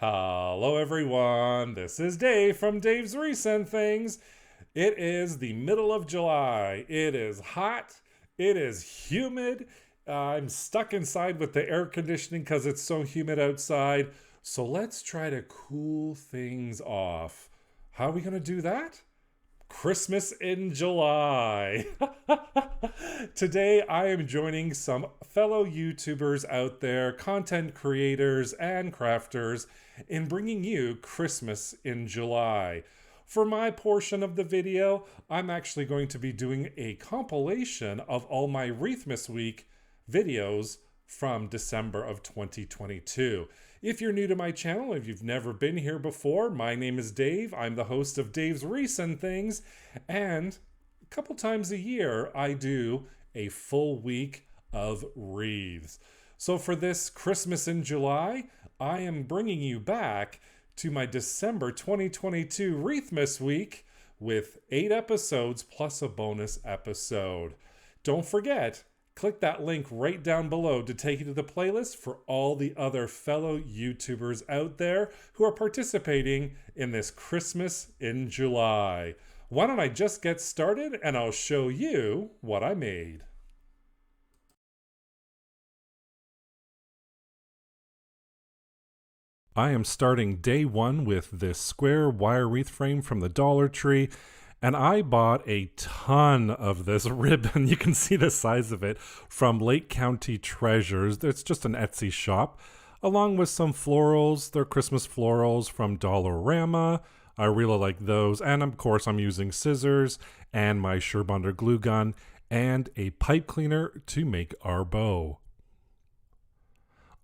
Hello everyone, this is Dave from Dave's Recent Things. It is the middle of July. It is hot. It is humid. I'm stuck inside with the air conditioning because it's so humid outside. So let's try to cool things off. How are we going to do that? Christmas in July. Today, I am joining some fellow YouTubers out there, content creators and crafters, in bringing you Christmas in July. For my portion of the video, I'm actually going to be doing a compilation of all my Wreathmas Week videos from December of 2022. If you're new to my channel, if you've never been here before, my name is Dave. I'm the host of Dave's Recent Things, and a couple times a year I do a full week of wreaths. So for this Christmas in July, I am bringing you back to my December 2022 Wreathmas Week with 8 episodes plus a bonus episode. Don't forget, click that link right down below to take you to the playlist for all the other fellow YouTubers out there who are participating in this Christmas in July. Why don't I just get started and I'll show you what I made. I am starting day one with this square wire wreath frame from the Dollar Tree. And I bought a ton of this ribbon. You can see the size of it from Lake County Treasures. It's just an Etsy shop, along with some florals. They're Christmas florals from Dollarama. I really like those. And of course, I'm using scissors and my Surebonder glue gun and a pipe cleaner to make our bow.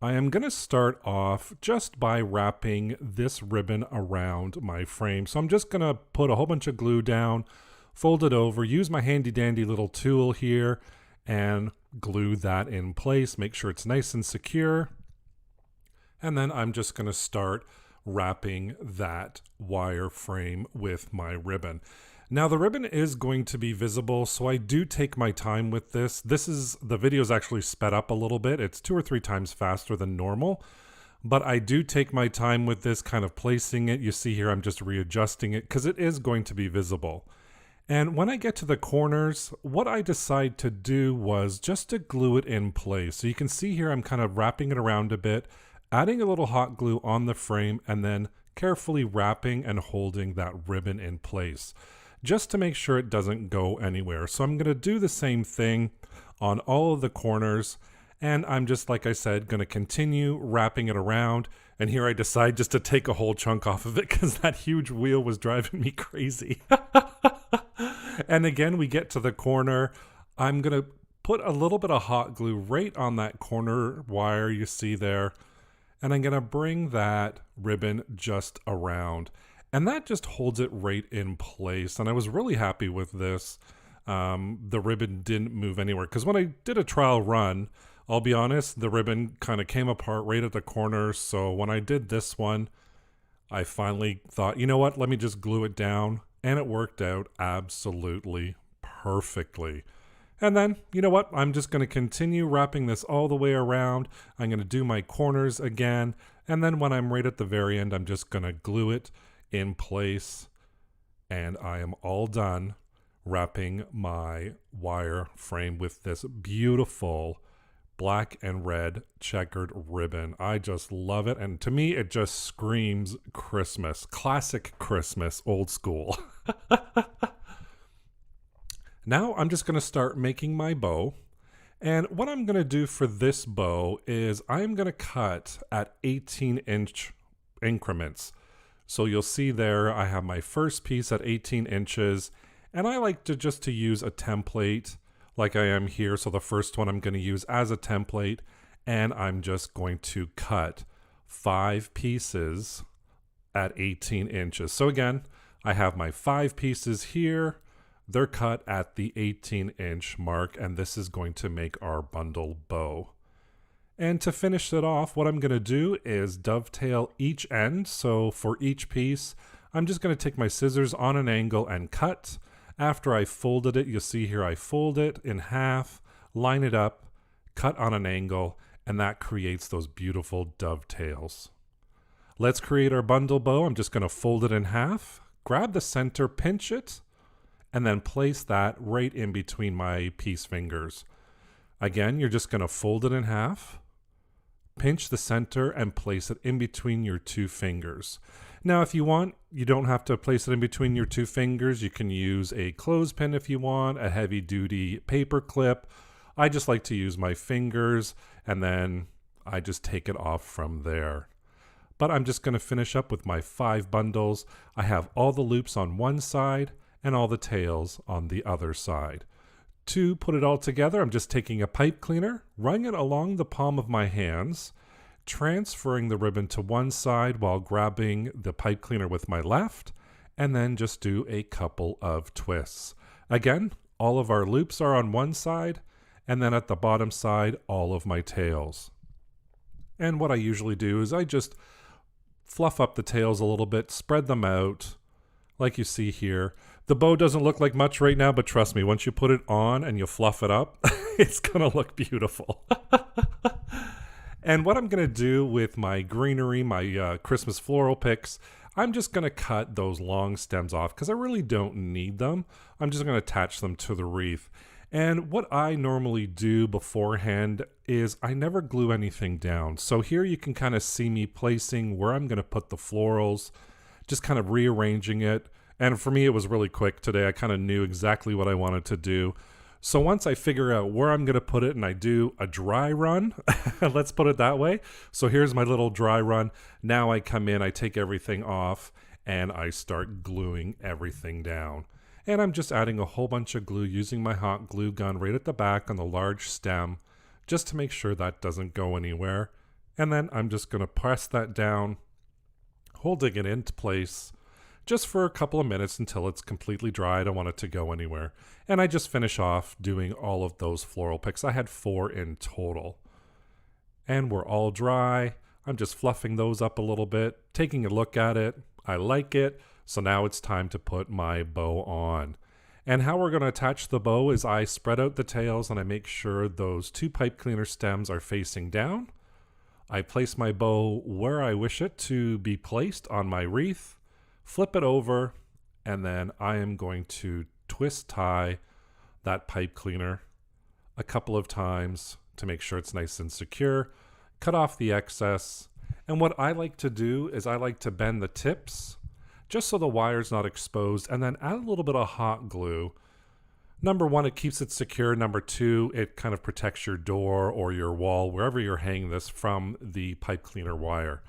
I am going to start off just by wrapping this ribbon around my frame. So I'm just going to put a whole bunch of glue down, fold it over, use my handy dandy little tool here, and glue that in place. Make sure it's nice and secure. And then I'm just going to start wrapping that wire frame with my ribbon. Now the ribbon is going to be visible, so I do take my time with this. The video is actually sped up a little bit. It's 2 or 3 times faster than normal, but I do take my time with this, kind of placing it. You see here, I'm just readjusting it because it is going to be visible. And when I get to the corners, what I decide to do was just to glue it in place. So you can see here, I'm kind of wrapping it around a bit, adding a little hot glue on the frame, and then carefully wrapping and holding that ribbon in place, just to make sure it doesn't go anywhere. So I'm going to do the same thing on all of the corners, and I'm just, like I said, going to continue wrapping it around. And here I decide just to take a whole chunk off of it because that huge wheel was driving me crazy. And again, we get to the corner. I'm going to put a little bit of hot glue right on that corner wire you see there, and I'm going to bring that ribbon just around. And that just holds it right in place. And I was really happy with this. The ribbon didn't move anywhere. Because when I did a trial run, I'll be honest, the ribbon kind of came apart right at the corner. So when I did this one, I finally thought, you know what, let me just glue it down. And it worked out absolutely perfectly. And then, you know what, I'm just going to continue wrapping this all the way around. I'm going to do my corners again. And then when I'm right at the very end, I'm just going to glue it in place, and I am all done wrapping my wire frame with this beautiful black and red checkered ribbon. I just love it, and to me it just screams Christmas. Classic Christmas, old school. Now I'm just going to start making my bow, and what I'm going to do for this bow is I'm going to cut at 18-inch increments. So you'll see there, I have my first piece at 18 inches, and I like to just to use a template like I am here. So the first one I'm going to use as a template, and I'm just going to cut 5 pieces at 18 inches. So again, I have my 5 pieces here. They're cut at the 18-inch mark, and this is going to make our bundle bow. And to finish it off, what I'm going to do is dovetail each end. So for each piece, I'm just going to take my scissors on an angle and cut. After I folded it, you'll see here I fold it in half, line it up, cut on an angle, and that creates those beautiful dovetails. Let's create our bundle bow. I'm just going to fold it in half, grab the center, pinch it, and then place that right in between my peace fingers. Again, you're just going to fold it in half, pinch the center, and place it in between your two fingers. Now, if you want, you don't have to place it in between your two fingers. You can use a clothespin if you want, a heavy-duty paper clip. I just like to use my fingers, and then I just take it off from there. But I'm just going to finish up with my 5 bundles. I have all the loops on one side and all the tails on the other side. To put it all together, I'm just taking a pipe cleaner, running it along the palm of my hands, transferring the ribbon to one side while grabbing the pipe cleaner with my left, and then just do a couple of twists. Again, all of our loops are on one side, and then at the bottom side, all of my tails. And what I usually do is I just fluff up the tails a little bit, spread them out, like you see here. The bow doesn't look like much right now, but trust me, once you put it on and you fluff it up, it's gonna look beautiful. And what I'm gonna do with my greenery, my Christmas floral picks, I'm just gonna cut those long stems off because I really don't need them. I'm just gonna attach them to the wreath. And what I normally do beforehand is I never glue anything down. So here you can kind of see me placing where I'm gonna put the florals, just kind of rearranging it. And for me, it was really quick today. I kind of knew exactly what I wanted to do. So once I figure out where I'm going to put it and I do a dry run, let's put it that way. So here's my little dry run. Now I come in, I take everything off, and I start gluing everything down. And I'm just adding a whole bunch of glue using my hot glue gun right at the back on the large stem, just to make sure that doesn't go anywhere. And then I'm just going to press that down, holding it into place just for a couple of minutes until it's completely dry. I don't want it to go anywhere. And I just finish off doing all of those floral picks. I had 4 in total. And we're all dry. I'm just fluffing those up a little bit, taking a look at it. I like it. So now it's time to put my bow on. And how we're going to attach the bow is I spread out the tails and I make sure those 2 pipe cleaner stems are facing down. I place my bow where I wish it to be placed on my wreath, flip it over, and then I am going to twist tie that pipe cleaner a couple of times to make sure it's nice and secure, cut off the excess. And what I like to do is I like to bend the tips just so the wire's not exposed, and then add a little bit of hot glue. Number 1, it keeps it secure. Number 2, it kind of protects your door or your wall, wherever you're hanging this, from the pipe cleaner wire.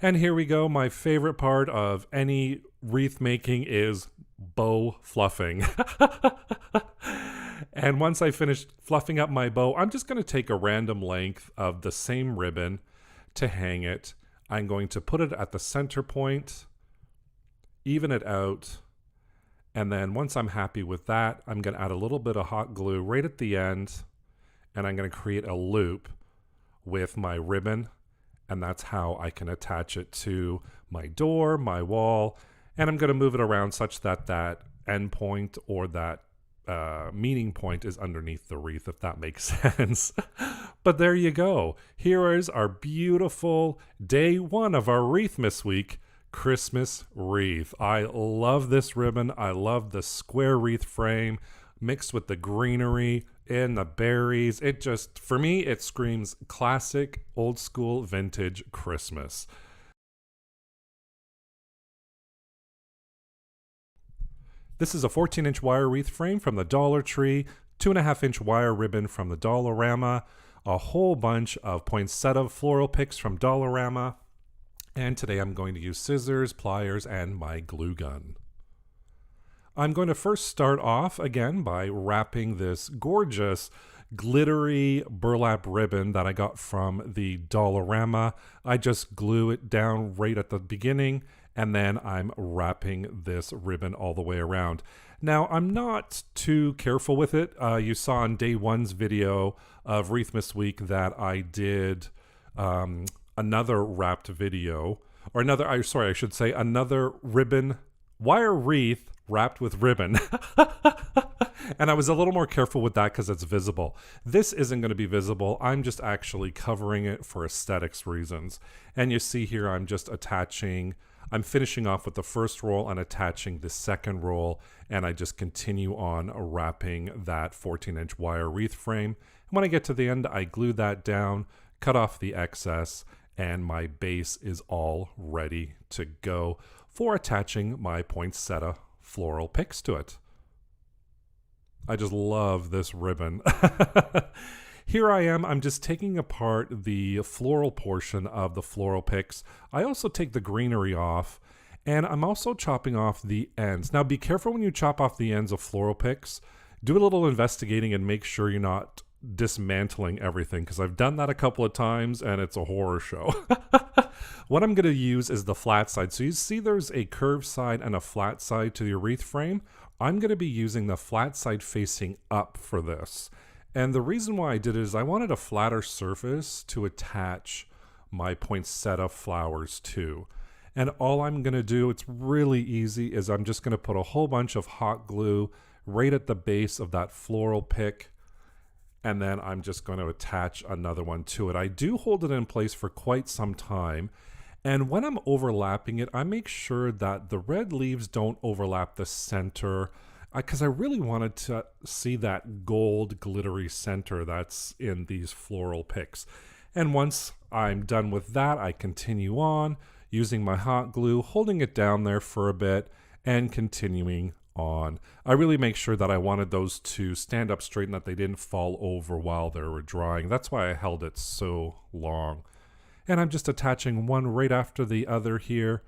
And here we go. My favorite part of any wreath making is bow fluffing. And once I finish fluffing up my bow, I'm just going to take a random length of the same ribbon to hang it. I'm going to put it at the center point, even it out, and then once I'm happy with that, I'm going to add a little bit of hot glue right at the end, and I'm going to create a loop with my ribbon. And that's how I can attach it to my door, my wall, and I'm going to move it around such that that end point or that meeting point is underneath the wreath, if that makes sense. But there you go. Here is our beautiful day 1 of our Wreathmas week, Christmas wreath. I love this ribbon. I love the square wreath frame mixed with the greenery and the berries. It just, for me, it screams classic, old school, vintage Christmas. This is a 14-inch wire wreath frame from the Dollar Tree, 2.5-inch wire ribbon from the Dollarama, a whole bunch of poinsettia floral picks from Dollarama, and today I'm going to use scissors, pliers, and my glue gun. I'm going to first start off again by wrapping this gorgeous glittery burlap ribbon that I got from the Dollarama. I just glue it down right at the beginning, and then I'm wrapping this ribbon all the way around. Now, I'm not too careful with it. You saw in day 1's video of Wreathmas Week that I did another wrapped video, or another, I should say another ribbon, wire wreath wrapped with ribbon. And I was a little more careful with that because it's visible. This isn't going to be visible. I'm just actually covering it for aesthetics reasons. And you see here, I'm just I'm finishing off with the first roll and attaching the second roll. And I just continue on wrapping that 14-inch wire wreath frame. And when I get to the end, I glue that down, cut off the excess, and my base is all ready to go for attaching my poinsettia floral picks to it. I just love this ribbon. Here I am, I'm just taking apart the floral portion of the floral picks. I also take the greenery off, and I'm also chopping off the ends. Now be careful when you chop off the ends of floral picks. Do a little investigating and make sure you're not dismantling everything, because I've done that a couple of times and it's a horror show. What I'm going to use is the flat side. So you see there's a curved side and a flat side to the wreath frame. I'm going to be using the flat side facing up for this. And the reason why I did it is I wanted a flatter surface to attach my poinsettia flowers to. And all I'm going to do, it's really easy, is I'm just going to put a whole bunch of hot glue right at the base of that floral pick. And then I'm just going to attach another one to it. I do hold it in place for quite some time. And when I'm overlapping it, I make sure that the red leaves don't overlap the center, because I really wanted to see that gold glittery center that's in these floral picks. And once I'm done with that, I continue on using my hot glue, holding it down there for a bit, and continuing on. I really make sure that I wanted those to stand up straight and that they didn't fall over while they were drying. That's why I held it so long. And I'm just attaching one right after the other here.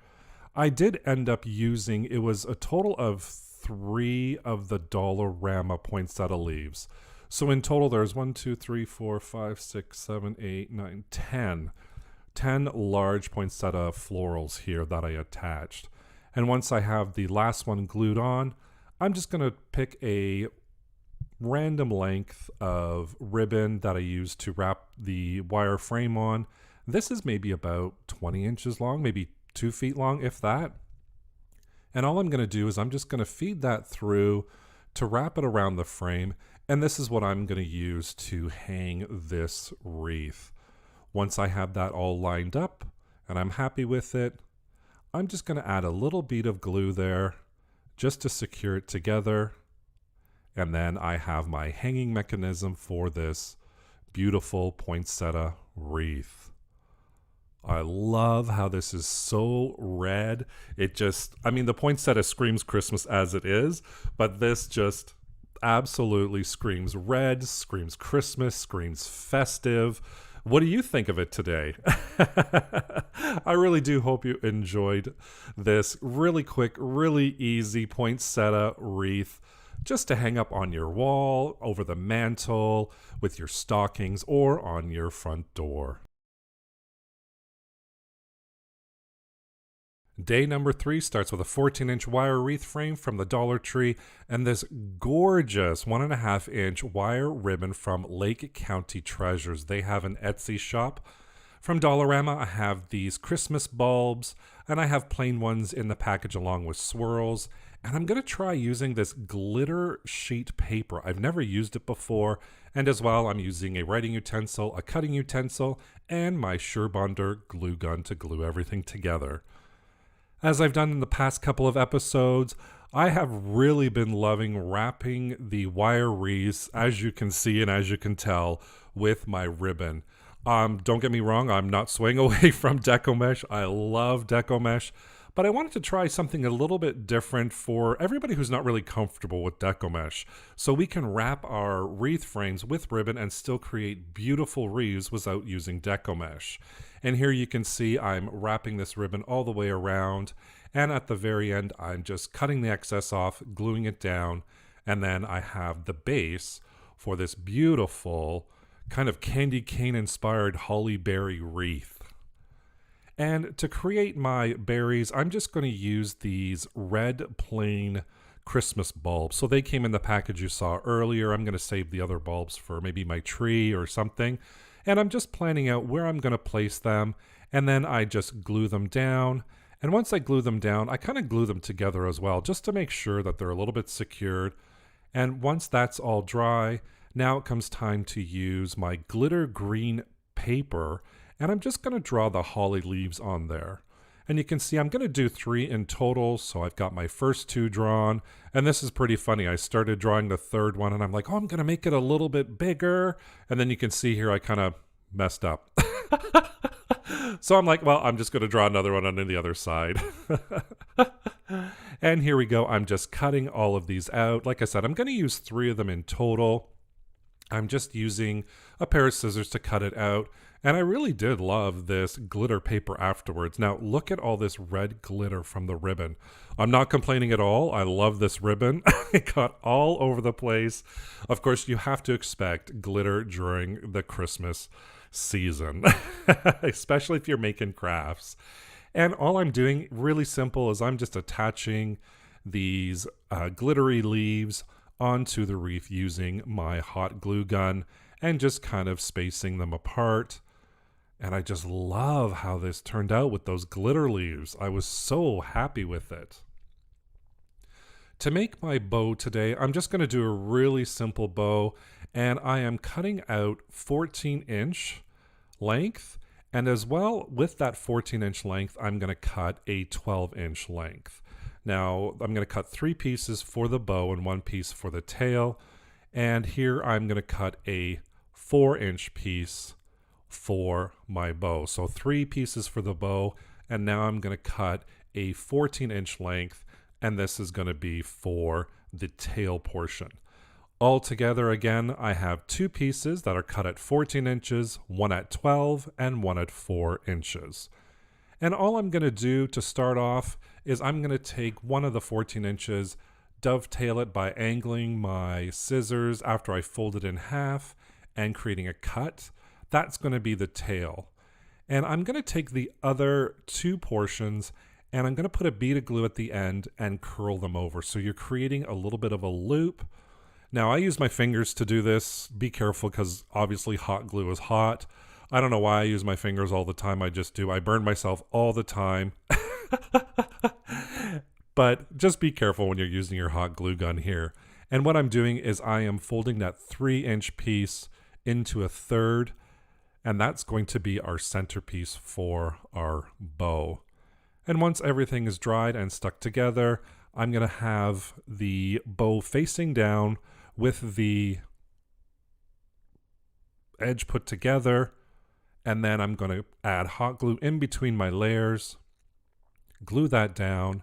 I did end up using, it was a total of 3 of the Dollarama poinsettia leaves. So in total there's 1, 2, 3, 4, 5, 6, 7, 8, 9, 10. 10 large poinsettia florals here that I attached. And once I have the last one glued on, I'm just going to pick a random length of ribbon that I use to wrap the wire frame on. This is maybe about 20 inches long, maybe 2 feet long, if that. And all I'm going to do is I'm just going to feed that through to wrap it around the frame. And this is what I'm going to use to hang this wreath. Once I have that all lined up and I'm happy with it, I'm just going to add a little bead of glue there just to secure it together. And then I have my hanging mechanism for this beautiful poinsettia wreath. I love how this is so red. It just, I mean, the poinsettia screams Christmas as it is, but this just absolutely screams red, screams Christmas, screams festive. What do you think of it today? I really do hope you enjoyed this really quick, really easy poinsettia wreath just to hang up on your wall, over the mantle, with your stockings, or on your front door. Day number 3 starts with a 14-inch wire wreath frame from the Dollar Tree and this gorgeous 1.5-inch wire ribbon from Lake County Treasures. They have an Etsy shop. From Dollarama, I have these Christmas bulbs, and I have plain ones in the package along with swirls. And I'm going to try using this glitter sheet paper. I've never used it before. And as well, I'm using a writing utensil, a cutting utensil, and my Surebonder glue gun to glue everything together. As I've done in the past couple of episodes, I have really been loving wrapping the wire wreaths, as you can see and as you can tell, with my ribbon. Don't get me wrong, I'm not swaying away from deco mesh. I love deco mesh, but I wanted to try something a little bit different for everybody who's not really comfortable with deco mesh. So we can wrap our wreath frames with ribbon and still create beautiful wreaths without using deco mesh. And here you can see I'm wrapping this ribbon all the way around, and at the very end I'm just cutting the excess off, gluing it down, and then I have the base for this beautiful kind of candy cane inspired holly berry wreath. And to create my berries, I'm just going to use these red plain Christmas bulbs. So they came in the package you saw earlier. I'm going to save the other bulbs for maybe my tree or something. And I'm just planning out where I'm going to place them, and then I just glue them down. And once I glue them down, I kind of glue them together as well, just to make sure that they're a little bit secured. And once that's all dry, now it comes time to use my glitter green paper, and I'm just going to draw the holly leaves on there. And you can see I'm going to do 3 in total, so I've got my first 2 drawn, and this is pretty funny. I started drawing the third one, and I'm like, oh, I'm going to make it a little bit bigger, and then you can see here I kind of messed up. So I'm like, well, I'm just going to draw another one on the other side. And here we go. I'm just cutting all of these out. Like I said, I'm going to use 3 of them in total. I'm just using a pair of scissors to cut it out. And I really did love this glitter paper afterwards. Now, look at all this red glitter from the ribbon. I'm not complaining at all. I love this ribbon. It got all over the place. Of course, you have to expect glitter during the Christmas season, especially if you're making crafts. And all I'm doing, really simple, is I'm just attaching these glittery leaves onto the wreath using my hot glue gun and just kind of spacing them apart. And I just love how this turned out with those glitter leaves. I was so happy with it. To make my bow today, I'm just going to do a really simple bow, and I am cutting out 14-inch length, and as well with that 14-inch length, I'm going to cut a 12-inch length. Now, I'm going to cut 3 pieces for the bow and 1 piece for the tail, and here I'm going to cut a 4-inch piece for my bow. So 3 pieces for the bow, and now I'm going to cut a 14-inch length, and this is going to be for the tail portion. Altogether, again, I have 2 pieces that are cut at 14 inches, 1 at 12, and 1 at 4 inches. And all I'm going to do to start off is I'm going to take one of the 14 inches, dovetail it by angling my scissors after I fold it in half and creating a cut. That's going to be the tail. And I'm going to take the other 2 portions and I'm going to put a bead of glue at the end and curl them over. So you're creating a little bit of a loop. Now, I use my fingers to do this. Be careful because obviously hot glue is hot. I don't know why I use my fingers all the time. I just do. I burn myself all the time. But just be careful when you're using your hot glue gun here. And what I'm doing is I am folding that 3-inch piece into a third, and that's going to be our centerpiece for our bow. And once everything is dried and stuck together, I'm going to have the bow facing down with the edge put together, and then I'm going to add hot glue in between my layers, glue that down,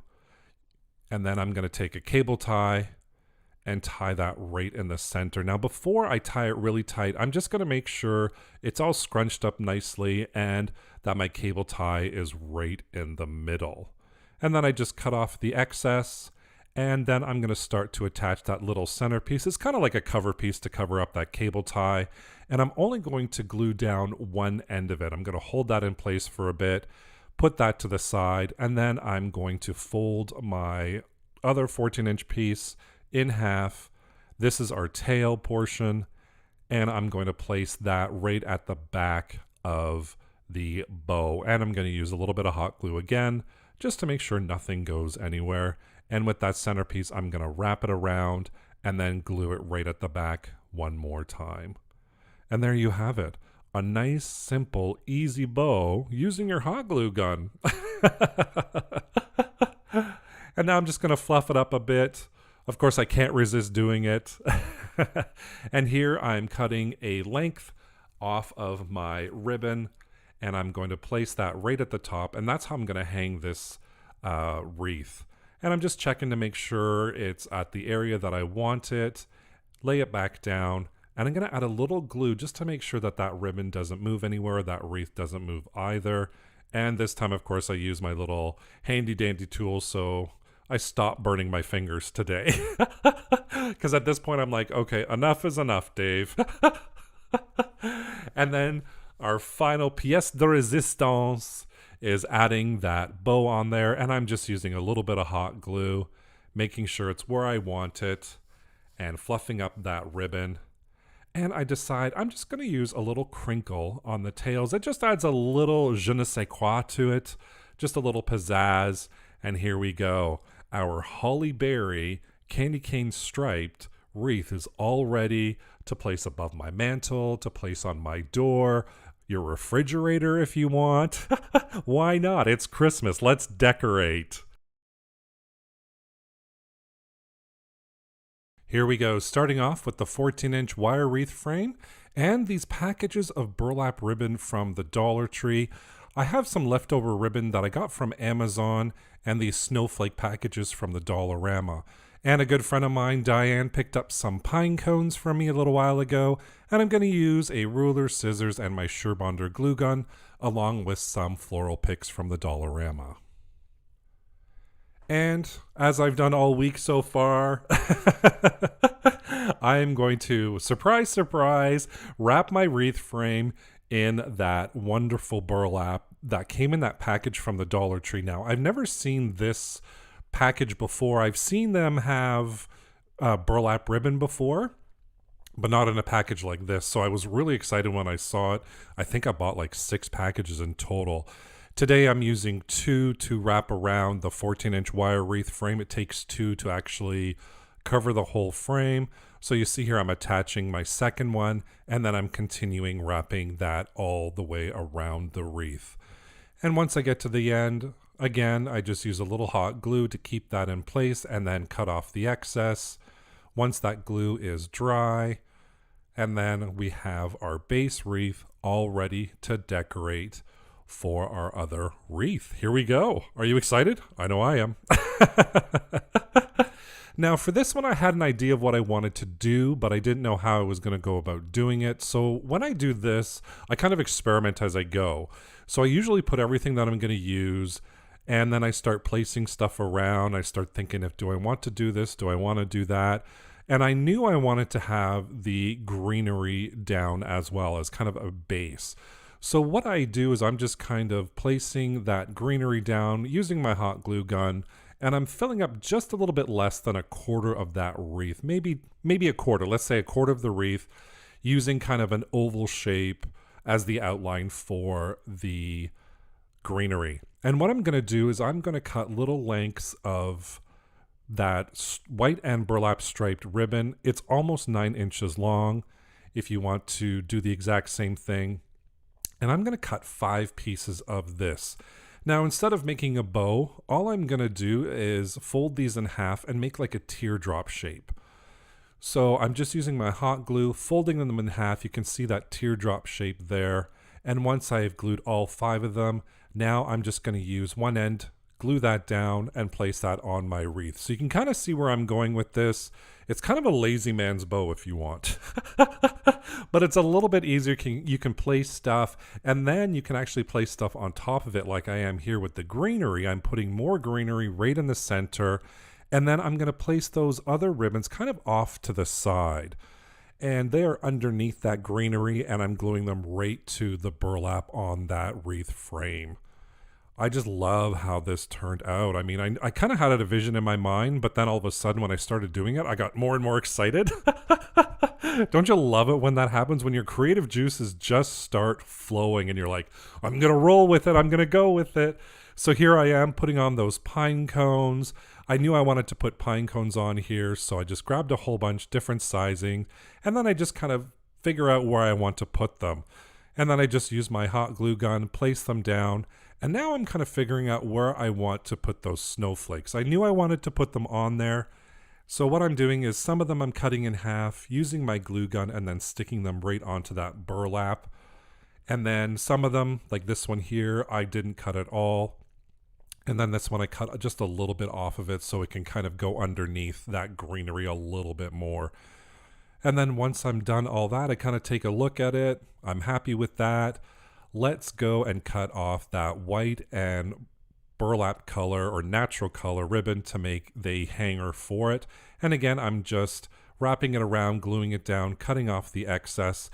and then I'm going to take a cable tie and tie that right in the center. Now, before I tie it really tight, I'm just going to make sure it's all scrunched up nicely and that my cable tie is right in the middle. And then I just cut off the excess, and then I'm going to start to attach that little centerpiece. It's kind of like a cover piece to cover up that cable tie, and I'm only going to glue down one end of it. I'm going to hold that in place for a bit, put that to the side, and then I'm going to fold my other 14-inch piece in half. This is our tail portion, and I'm going to place that right at the back of the bow. And I'm going to use a little bit of hot glue again, just to make sure nothing goes anywhere. And with that centerpiece, I'm going to wrap it around and then glue it right at the back one more time. And there you have it. A nice, simple, easy bow using your hot glue gun. And now I'm just going to fluff it up a bit. Of course, I can't resist doing it. And here I'm cutting a length off of my ribbon, and I'm going to place that right at the top, and that's how I'm going to hang this wreath. And I'm just checking to make sure it's at the area that I want it, lay it back down, and I'm going to add a little glue just to make sure that that ribbon doesn't move anywhere, that wreath doesn't move either. And this time, of course, I use my little handy dandy tool, so I stopped burning my fingers today. Because at this point, I'm like, okay, enough is enough, Dave. And then our final pièce de résistance is adding that bow on there, and I'm just using a little bit of hot glue, making sure it's where I want it, and fluffing up that ribbon. And I decide I'm just going to use a little crinkle on the tails. It just adds a little je ne sais quoi to it, just a little pizzazz. And here we go, our holly berry candy cane striped wreath is all ready to place above my mantle, to place on my door, your refrigerator if you want. Why not? It's Christmas. Let's decorate. Here we go, starting off with the 14-inch wire wreath frame and these packages of burlap ribbon from the Dollar Tree. I have some leftover ribbon that I got from Amazon and these snowflake packages from the Dollarama. And a good friend of mine, Diane, picked up some pine cones from me a little while ago, and I'm going to use a ruler, scissors, and my Surebonder glue gun, along with some floral picks from the Dollarama. And as I've done all week so far, I am going to, surprise, surprise, wrap my wreath frame in that wonderful burlap that came in that package from the Dollar Tree. Now, I've never seen this package before. I've seen them have burlap ribbon before, but not in a package like this. So I was really excited when I saw it. I think I bought like 6 packages in total. Today I'm using 2 to wrap around the 14-inch wire wreath frame. It takes 2 to actually cover the whole frame. So you see here I'm attaching my second one, and then I'm continuing wrapping that all the way around the wreath. And once I get to the end, again, I just use a little hot glue to keep that in place and then cut off the excess once that glue is dry. And then we have our base wreath all ready to decorate for our other wreath. Here we go. Are you excited? I know I am. Now for this one, I had an idea of what I wanted to do, but I didn't know how I was going to go about doing it. So when I do this, I kind of experiment as I go. So I usually put everything that I'm going to use, and then I start placing stuff around. I start thinking, do I want to do this? Do I want to do that? And I knew I wanted to have the greenery down as well as kind of a base. So what I do is I'm just kind of placing that greenery down using my hot glue gun, and I'm filling up just a little bit less than a quarter of that wreath, maybe a quarter, let's say a quarter of the wreath, using kind of an oval shape as the outline for the greenery. And what I'm going to do is I'm going to cut little lengths of that white and burlap striped ribbon. It's almost 9 inches long if you want to do the exact same thing. And I'm going to cut 5 pieces of this. Now, instead of making a bow, all I'm going to do is fold these in half and make like a teardrop shape. So I'm just using my hot glue, folding them in half. You can see that teardrop shape there. And once I've glued all 5 of them, now I'm just going to use one end, glue that down, and place that on my wreath. So you can kind of see where I'm going with this. It's kind of a lazy man's bow if you want. But it's a little bit easier. You can place stuff, and then you can actually place stuff on top of it like I am here with the greenery. I'm putting more greenery right in the center, and then I'm going to place those other ribbons kind of off to the side. And they are underneath that greenery, and I'm gluing them right to the burlap on that wreath frame. I just love how this turned out. I mean, I kind of had a vision in my mind, but then all of a sudden when I started doing it, I got more and more excited. Don't you love it when that happens? When your creative juices just start flowing and you're like, I'm going to roll with it. I'm going to go with it. So here I am putting on those pine cones. I knew I wanted to put pine cones on here, so I just grabbed a whole bunch, different sizing, and then I just kind of figure out where I want to put them. And then I just use my hot glue gun, place them down, and now I'm kind of figuring out where I want to put those snowflakes. I knew I wanted to put them on there. So what I'm doing is some of them I'm cutting in half, using my glue gun, and then sticking them right onto that burlap. And then some of them, like this one here, I didn't cut at all. And then this one I cut just a little bit off of it so it can kind of go underneath that greenery a little bit more. And then once I'm done all that, I kind of take a look at it. I'm happy with that. Let's go and cut off that white and burlap color or natural color ribbon to make the hanger for it. And again, I'm just wrapping it around, gluing it down, cutting off the excess.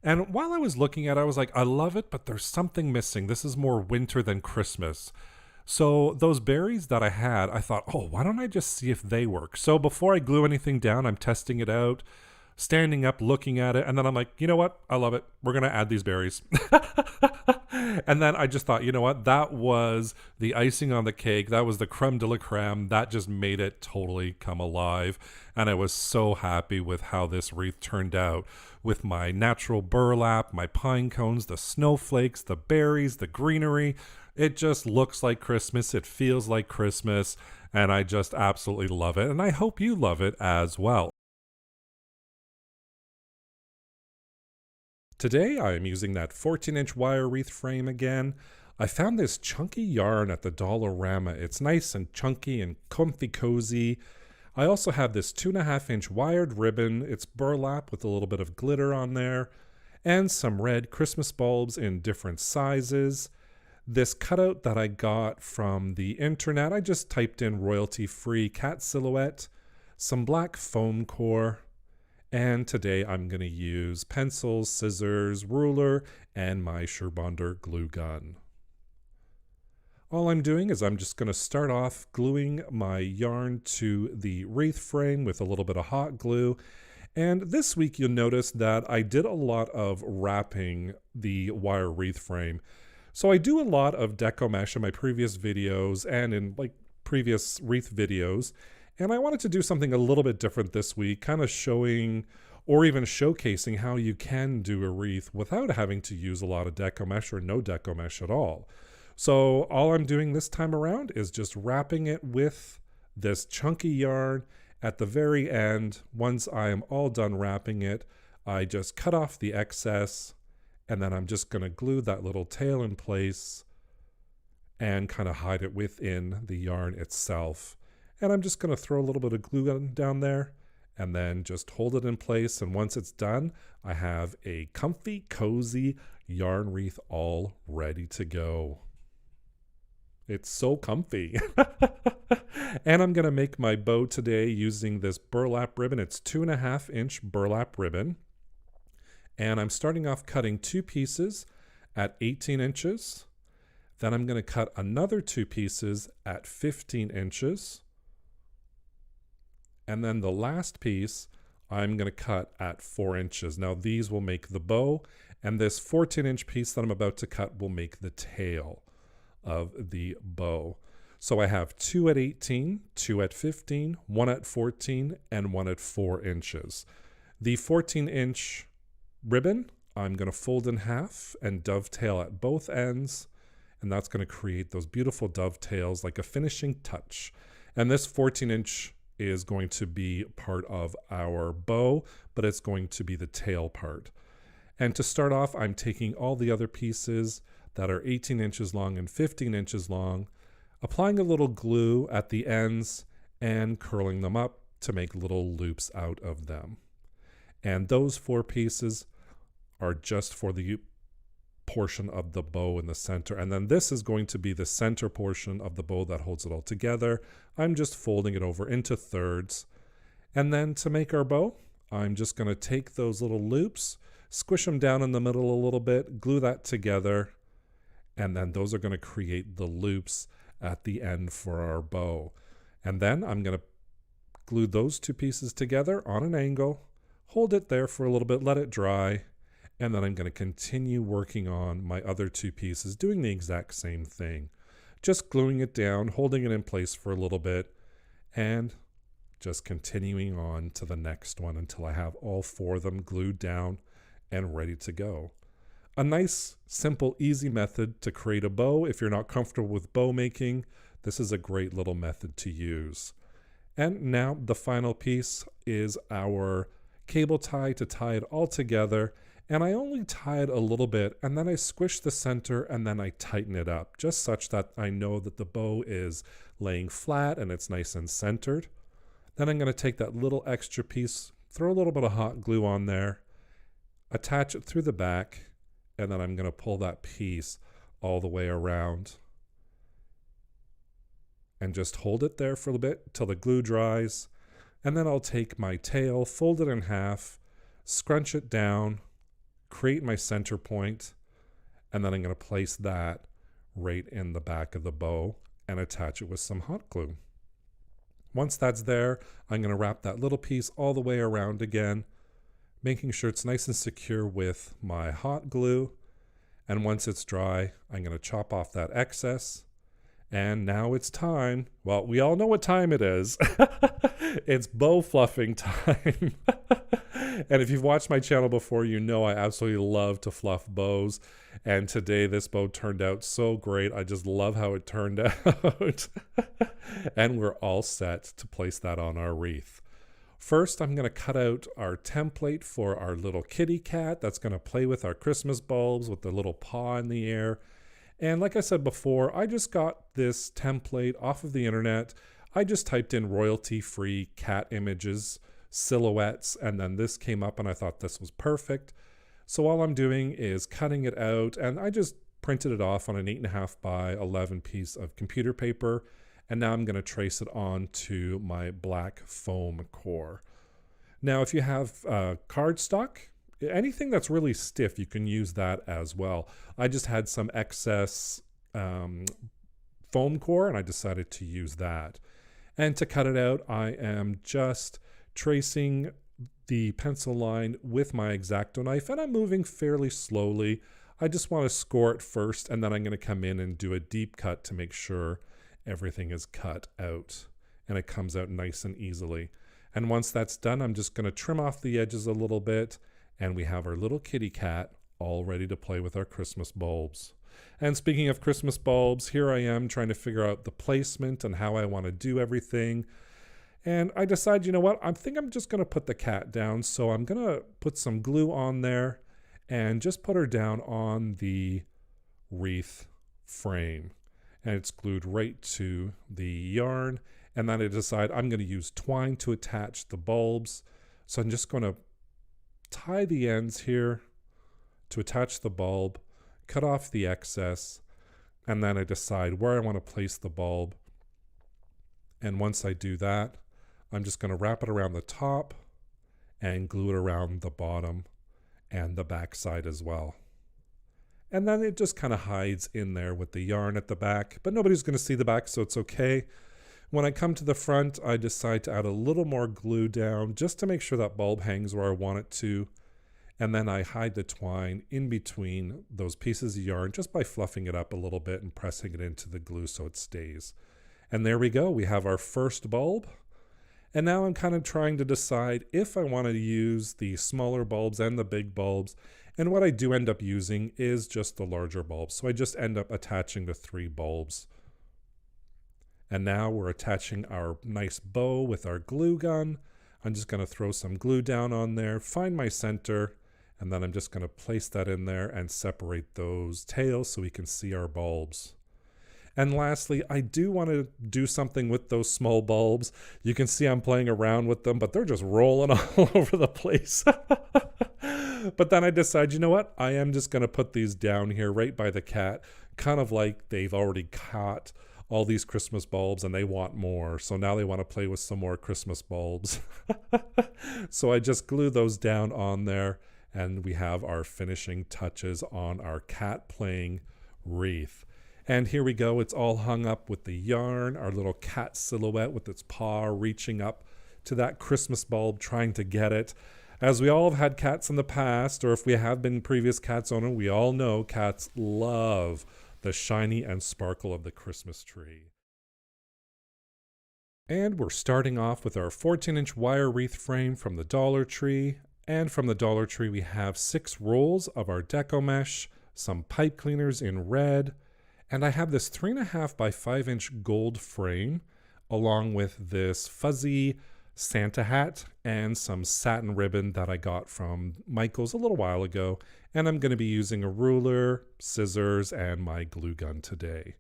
And while I was looking at it, I was like, I love it, but there's something missing. This is more winter than Christmas. So those berries that I had, I thought, oh, why don't I just see if they work? So before I glue anything down, I'm testing it out, standing up, looking at it, and then I'm like, you know what? I love it. We're going to add these berries. And then I just thought, you know what? That was the icing on the cake. That was the creme de la creme. That just made it totally come alive. And I was so happy with how this wreath turned out with my natural burlap, my pine cones, the snowflakes, the berries, the greenery. It just looks like Christmas. It feels like Christmas. And I just absolutely love it. And I hope you love it as well. Today I am using that 14-inch wire wreath frame again. I found this chunky yarn at the Dollarama. It's nice and chunky and comfy cozy. I also have this 2.5-inch wired ribbon. It's burlap with a little bit of glitter on there, and some red Christmas bulbs in different sizes. This cutout that I got from the internet, I just typed in royalty-free cat silhouette, some black foam core, and today I'm going to use pencils, scissors, ruler, and my Surebonder glue gun. All I'm doing is I'm just going to start off gluing my yarn to the wreath frame with a little bit of hot glue. And this week you'll notice that I did a lot of wrapping the wire wreath frame. So I do a lot of deco mesh in my previous videos and in previous wreath videos. And I wanted to do something a little bit different this week, kind of showing or even showcasing how you can do a wreath without having to use a lot of deco mesh or no deco mesh at all. So all I'm doing this time around is just wrapping it with this chunky yarn. At the very end, once I am all done wrapping it, I just cut off the excess, and then I'm just going to glue that little tail in place and kind of hide it within the yarn itself. And I'm just going to throw a little bit of glue gun down there and then just hold it in place. And once it's done, I have a comfy, cozy yarn wreath all ready to go. It's so comfy. And I'm going to make my bow today using this burlap ribbon. It's 2.5-inch burlap ribbon. And I'm starting off cutting 2 pieces at 18 inches. Then I'm going to cut another 2 pieces at 15 inches. And then the last piece, I'm going to cut at 4 inches. Now these will make the bow, and this 14-inch piece that I'm about to cut will make the tail of the bow. So I have 2 at 18, 2 at 15, 1 at 14, and 1 at 4 inches. The 14-inch ribbon, I'm going to fold in half and dovetail at both ends, and that's going to create those beautiful dovetails like a finishing touch. And this 14-inch is going to be part of our bow, but it's going to be the tail part. And to start off, I'm taking all the other pieces that are 18 inches long and 15 inches long, applying a little glue at the ends and curling them up to make little loops out of them. And those 4 pieces are just for the portion of the bow in the center. And then this is going to be the center portion of the bow that holds it all together. I'm just folding it over into thirds. And then to make our bow, I'm just going to take those little loops, squish them down in the middle a little bit, glue that together, and then those are going to create the loops at the end for our bow. And then I'm going to glue those 2 pieces together on an angle, hold it there for a little bit, let it dry, and then I'm going to continue working on my other 2 pieces, doing the exact same thing. Just gluing it down, holding it in place for a little bit, and just continuing on to the next one until I have all 4 of them glued down and ready to go. A nice, simple, easy method to create a bow. If you're not comfortable with bow making, this is a great little method to use. And now the final piece is our cable tie to tie it all together. And I only tie it a little bit, and then I squish the center, and then I tighten it up, just such that I know that the bow is laying flat and it's nice and centered. Then I'm going to take that little extra piece, throw a little bit of hot glue on there, attach it through the back, and then I'm going to pull that piece all the way around and just hold it there for a bit till the glue dries. And then I'll take my tail, fold it in half, scrunch it down, create my center point, and then I'm going to place that right in the back of the bow and attach it with some hot glue. Once that's there, I'm going to wrap that little piece all the way around again, making sure it's nice and secure with my hot glue. And once it's dry, I'm going to chop off that excess. And now it's time. Well, we all know what time it is. It's bow fluffing time. And if you've watched my channel before, you know I absolutely love to fluff bows. And today this bow turned out so great. I just love how it turned out. And we're all set to place that on our wreath. First, I'm going to cut out our template for our little kitty cat that's going to play with our Christmas bulbs with the little paw in the air. And like I said before, I just got this template off of the internet. I just typed in royalty-free cat images, silhouettes, and then this came up and I thought this was perfect. So all I'm doing is cutting it out, and I just printed it off on an 8.5 by 11 piece of computer paper. And now I'm going to trace it onto my black foam core. Now, if you have cardstock, anything that's really stiff, you can use that as well. I just had some excess foam core and I decided to use that. And to cut it out, I am just tracing the pencil line with my X-Acto knife, and I'm moving fairly slowly. I just want to score it first, and then I'm going to come in and do a deep cut to make sure everything is cut out and it comes out nice and easily. And once that's done, I'm just going to trim off the edges a little bit, and we have our little kitty cat all ready to play with our Christmas bulbs. And speaking of Christmas bulbs, here I am trying to figure out the placement and how I want to do everything. And I decided, you know what, I think I'm just going to put the cat down. So I'm going to put some glue on there and just put her down on the wreath frame. And it's glued right to the yarn. And then I decide I'm going to use twine to attach the bulbs. So I'm just going to tie the ends here to attach the bulb, cut off the excess, and then I decide where I want to place the bulb. And once I do that, I'm just going to wrap it around the top and glue it around the bottom and the back side as well. And then it just kind of hides in there with the yarn at the back, but nobody's going to see the back, so it's okay. When I come to the front, I decide to add a little more glue down just to make sure that bulb hangs where I want it to. And then I hide the twine in between those pieces of yarn just by fluffing it up a little bit and pressing it into the glue so it stays. And there we go. We have our first bulb. And now I'm kind of trying to decide if I want to use the smaller bulbs and the big bulbs. And what I do end up using is just the larger bulbs. So I just end up attaching the 3 bulbs. And now we're attaching our nice bow with our glue gun. I'm just going to throw some glue down on there, find my center, and then I'm just going to place that in there and separate those tails so we can see our bulbs. And lastly, I do want to do something with those small bulbs. You can see I'm playing around with them, but they're just rolling all over the place. But then I decide, you know what? I am just going to put these down here right by the cat, kind of like they've already caught all these Christmas bulbs and they want more. So now they want to play with some more Christmas bulbs. So I just glue those down on there, and we have our finishing touches on our cat playing wreath. And here we go. It's all hung up with the yarn, our little cat silhouette with its paw reaching up to that Christmas bulb, trying to get it. As we all have had cats in the past, or if we have been previous cats owner, we all know cats love the shiny and sparkle of the Christmas tree. And we're starting off with our 14-inch wire wreath frame from the Dollar Tree. And from the Dollar Tree, we have 6 rolls of our deco mesh, some pipe cleaners in red, and I have this 3.5 by 5-inch gold frame, along with this fuzzy Santa hat and some satin ribbon that I got from Michael's a little while ago. And I'm going to be using a ruler, scissors, and my glue gun today.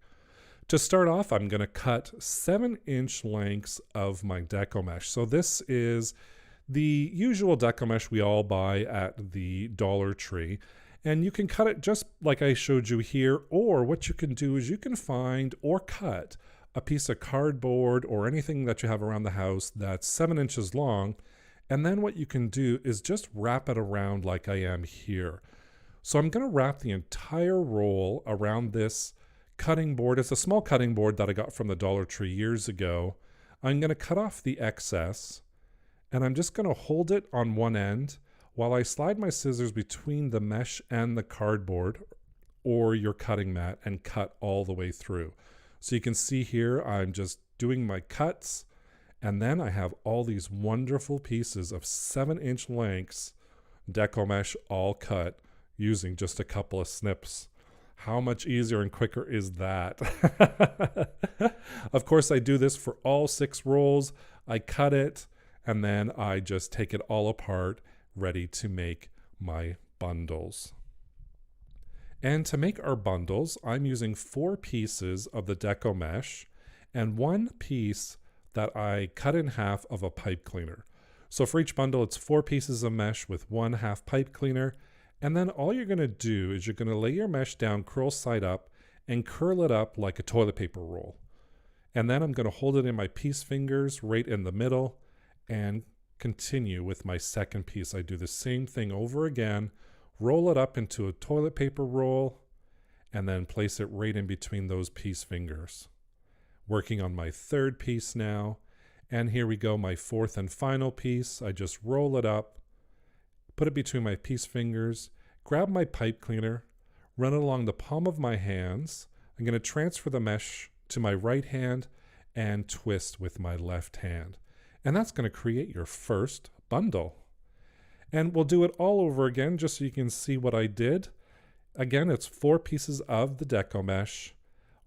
To start off, I'm going to cut 7-inch lengths of my deco mesh. So this is the usual deco mesh we all buy at the Dollar Tree. And you can cut it just like I showed you here, or what you can do is you can find or cut a piece of cardboard or anything that you have around the house that's 7 inches long. And then what you can do is just wrap it around like I am here. So I'm going to wrap the entire roll around this cutting board. It's a small cutting board that I got from the Dollar Tree years ago. I'm going to cut off the excess, and I'm just going to hold it on one end while I slide my scissors between the mesh and the cardboard, or your cutting mat and cut all the way through. So you can see here, I'm just doing my cuts, and then I have all these wonderful pieces of 7-inch lengths deco mesh all cut using just a couple of snips. How much easier and quicker is that? Of course, I do this for all 6 rolls. I cut it, and then I just take it all apart, ready to make my bundles. And to make our bundles, I'm using 4 pieces of the deco mesh and 1 piece that I cut in half of a pipe cleaner. So for each bundle, it's 4 pieces of mesh with 1 half pipe cleaner. And then all you're going to do is you're going to lay your mesh down, curl side up, and curl it up like a toilet paper roll. And then I'm going to hold it in my piece fingers right in the middle and continue with my second piece. I do the same thing over again, roll it up into a toilet paper roll, and then place it right in between those piece fingers. Working on my third piece now. And here we go, my fourth and final piece. I just roll it up, put it between my piece fingers, grab my pipe cleaner, run it along the palm of my hands. I'm going to transfer the mesh to my right hand and twist with my left hand. And that's going to create your first bundle. And we'll do it all over again just so you can see what I did. Again, it's 4 pieces of the deco mesh,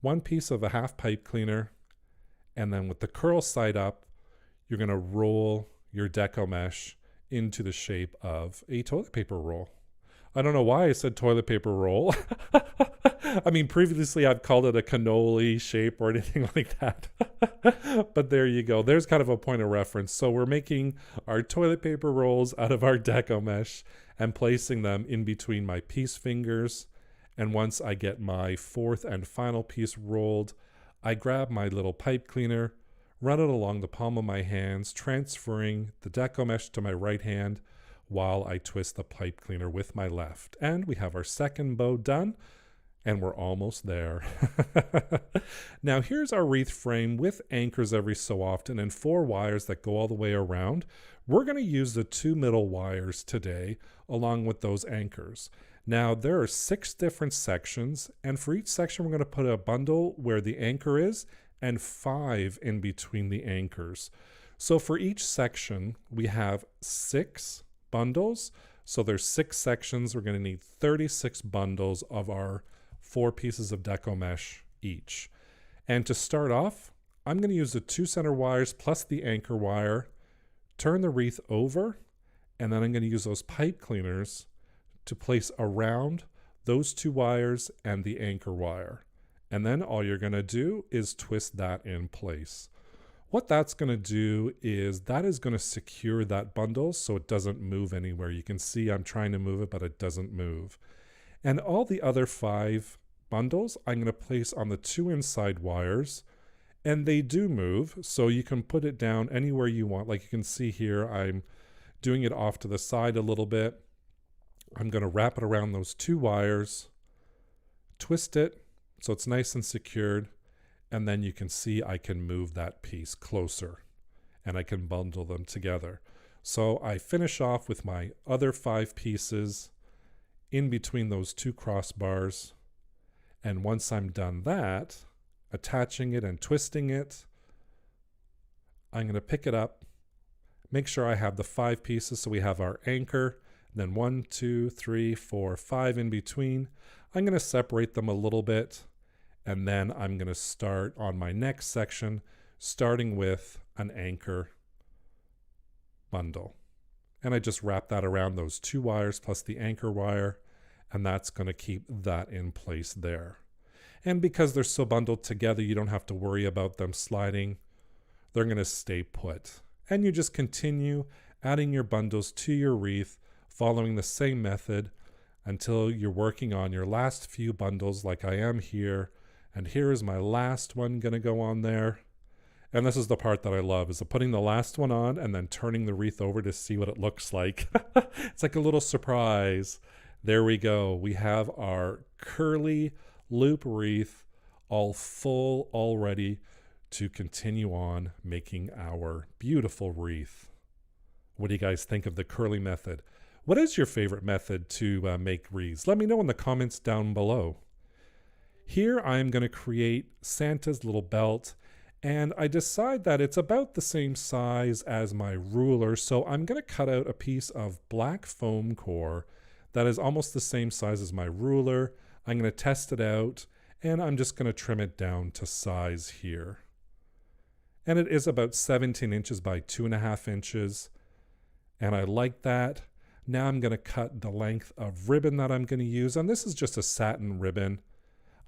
1 piece of a half pipe cleaner, and then with the curl side up, you're going to roll your deco mesh into the shape of a toilet paper roll. I don't know why I said toilet paper roll. I mean, previously I've called it a cannoli shape or anything like that. But there you go. There's kind of a point of reference. So we're making our toilet paper rolls out of our deco mesh and placing them in between my piece fingers. And once I get my fourth and final piece rolled, I grab my little pipe cleaner, run it along the palm of my hands, transferring the deco mesh to my right hand while I twist the pipe cleaner with my left. And we have our second bow done, and we're almost there. Now here's our wreath frame with anchors every so often and 4 wires that go all the way around. We're going to use the 2 middle wires today along with those anchors. Now there are 6 different sections, and for each section we're going to put a bundle where the anchor is and 5 in between the anchors. So for each section we have 6 bundles. So there's 6 sections. We're going to need 36 bundles of our 4 pieces of deco mesh each. And to start off, I'm going to use the 2 center wires plus the anchor wire, turn the wreath over, and then I'm going to use those pipe cleaners to place around those 2 wires and the anchor wire. And then all you're going to do is twist that in place. What that's going to do is that is going to secure that bundle so it doesn't move anywhere. You can see I'm trying to move it, but it doesn't move. And all the other 5 bundles I'm going to place on the 2 inside wires, and they do move, so you can put it down anywhere you want. Like you can see here, I'm doing it off to the side a little bit. I'm going to wrap it around those 2 wires, twist it so it's nice and secured, and then you can see I can move that piece closer and I can bundle them together. So I finish off with my other 5 pieces in between those 2 crossbars. And once I'm done that, attaching it and twisting it, I'm going to pick it up, make sure I have the 5 pieces. So we have our anchor, then 1, 2, 3, 4, 5 in between. I'm going to separate them a little bit. And then I'm going to start on my next section, starting with an anchor bundle. And I just wrap that around those 2 wires plus the anchor wire, and that's going to keep that in place there. And because they're so bundled together, you don't have to worry about them sliding. They're going to stay put. And you just continue adding your bundles to your wreath, following the same method until you're working on your last few bundles like I am here. And here is my last one going to go on there. And this is the part that I love, is putting the last one on and then turning the wreath over to see what it looks like. It's like a little surprise. There we go. We have our curly loop wreath all full, all ready to continue on making our beautiful wreath. What do you guys think of the curly method? What is your favorite method to make wreaths? Let me know in the comments down below. Here I'm going to create Santa's little belt, and I decide that it's about the same size as my ruler, so I'm going to cut out a piece of black foam core that is almost the same size as my ruler. I'm going to test it out, and I'm just going to trim it down to size here. And it is about 17 inches by 2.5 inches, and I like that. Now I'm going to cut the length of ribbon that I'm going to use, and this is just a satin ribbon.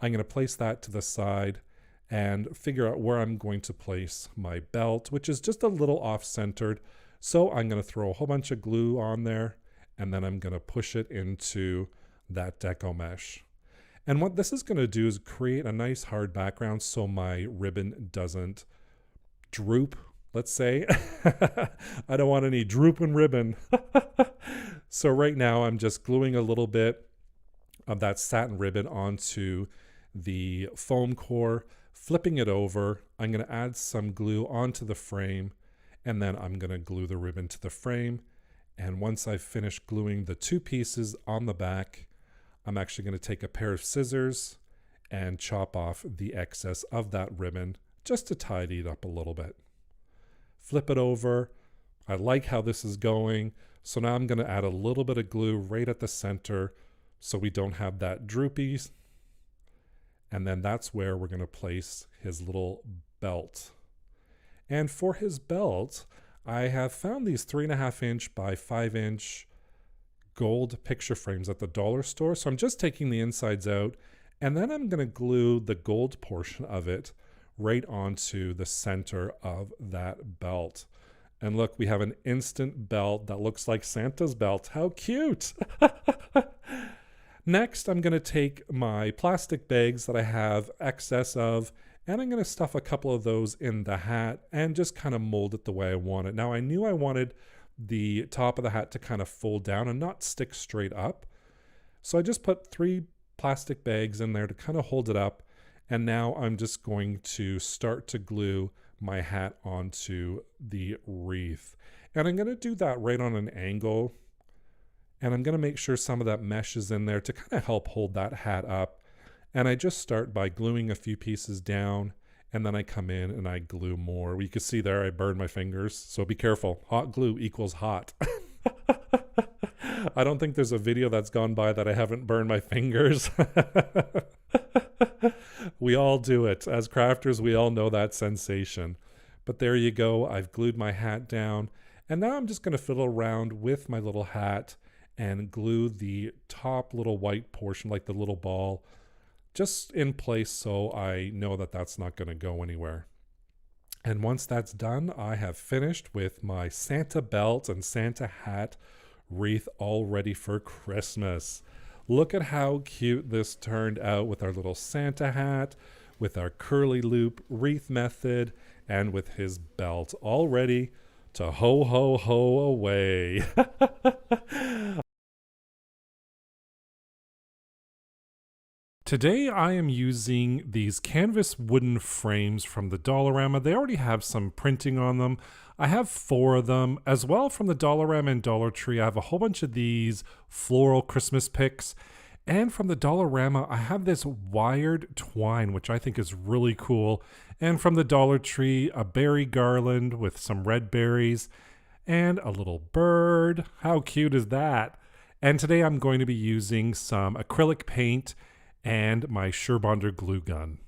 I'm going to place that to the side and figure out where I'm going to place my belt, which is just a little off-centered. So I'm going to throw a whole bunch of glue on there, and then I'm going to push it into that deco mesh. And what this is going to do is create a nice hard background so my ribbon doesn't droop, let's say. I don't want any drooping ribbon. So right now I'm just gluing a little bit of that satin ribbon onto the foam core, flipping it over. I'm going to add some glue onto the frame, and then I'm going to glue the ribbon to the frame. And once I've finished gluing the two pieces on the back, I'm actually going to take a pair of scissors and chop off the excess of that ribbon just to tidy it up a little bit. Flip it over. I like how this is going. So now I'm going to add a little bit of glue right at the center so we don't have that droopy. And then that's where we're going to place his little belt. And for his belt, I have found these 3.5 inch by 5 inch gold picture frames at the dollar store. So I'm just taking the insides out, and then I'm going to glue the gold portion of it right onto the center of that belt. And look, we have an instant belt that looks like Santa's belt. How cute! Next, I'm going to take my plastic bags that I have excess of, and I'm going to stuff a couple of those in the hat and just kind of mold it the way I want it. Now, I knew I wanted the top of the hat to kind of fold down and not stick straight up. So I just put 3 plastic bags in there to kind of hold it up. And now I'm just going to start to glue my hat onto the wreath. And I'm going to do that right on an angle. And I'm going to make sure some of that mesh is in there to kind of help hold that hat up. And I just start by gluing a few pieces down, and then I come in and I glue more. You can see there I burned my fingers, so be careful. Hot glue equals hot. I don't think there's a video that's gone by that I haven't burned my fingers. We all do it. As crafters, we all know that sensation. But there you go. I've glued my hat down. And now I'm just going to fiddle around with my little hat and glue the top little white portion, like the little ball, just in place so I know that that's not going to go anywhere. And once that's done, I have finished with my Santa belt and Santa hat wreath all ready for Christmas. Look at how cute this turned out with our little Santa hat, with our curly loop wreath method, and with his belt all ready to ho ho ho away. Today I am using these canvas wooden frames from the Dollarama. They already have some printing on them. I have 4 of them. As well, from the Dollarama and Dollar Tree, I have a whole bunch of these floral Christmas picks. And from the Dollarama, I have this wired twine, which I think is really cool. And from the Dollar Tree, a berry garland with some red berries and a little bird. How cute is that? And today I'm going to be using some acrylic paint and my Surebonder glue gun.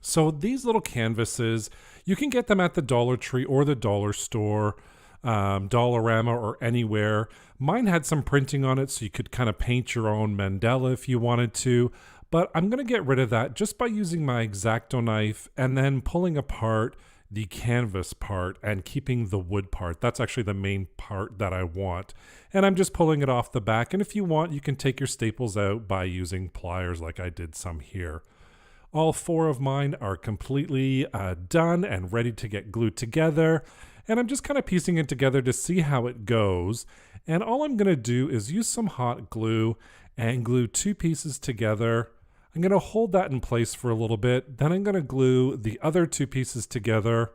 So these little canvases, you can get them at the Dollar Tree or the dollar store, Dollarama, or anywhere. Mine had some printing on it, so you could kind of paint your own mandala if you wanted to. But I'm going to get rid of that just by using my X-Acto knife and then pulling apart the canvas part and keeping the wood part. That's actually the main part that I want. And I'm just pulling it off the back. And if you want, you can take your staples out by using pliers like I did some here. All 4 of mine are completely done and ready to get glued together. And I'm just kind of piecing it together to see how it goes. And all I'm going to do is use some hot glue and glue 2 pieces together. I'm going to hold that in place for a little bit. Then I'm going to glue the other 2 pieces together,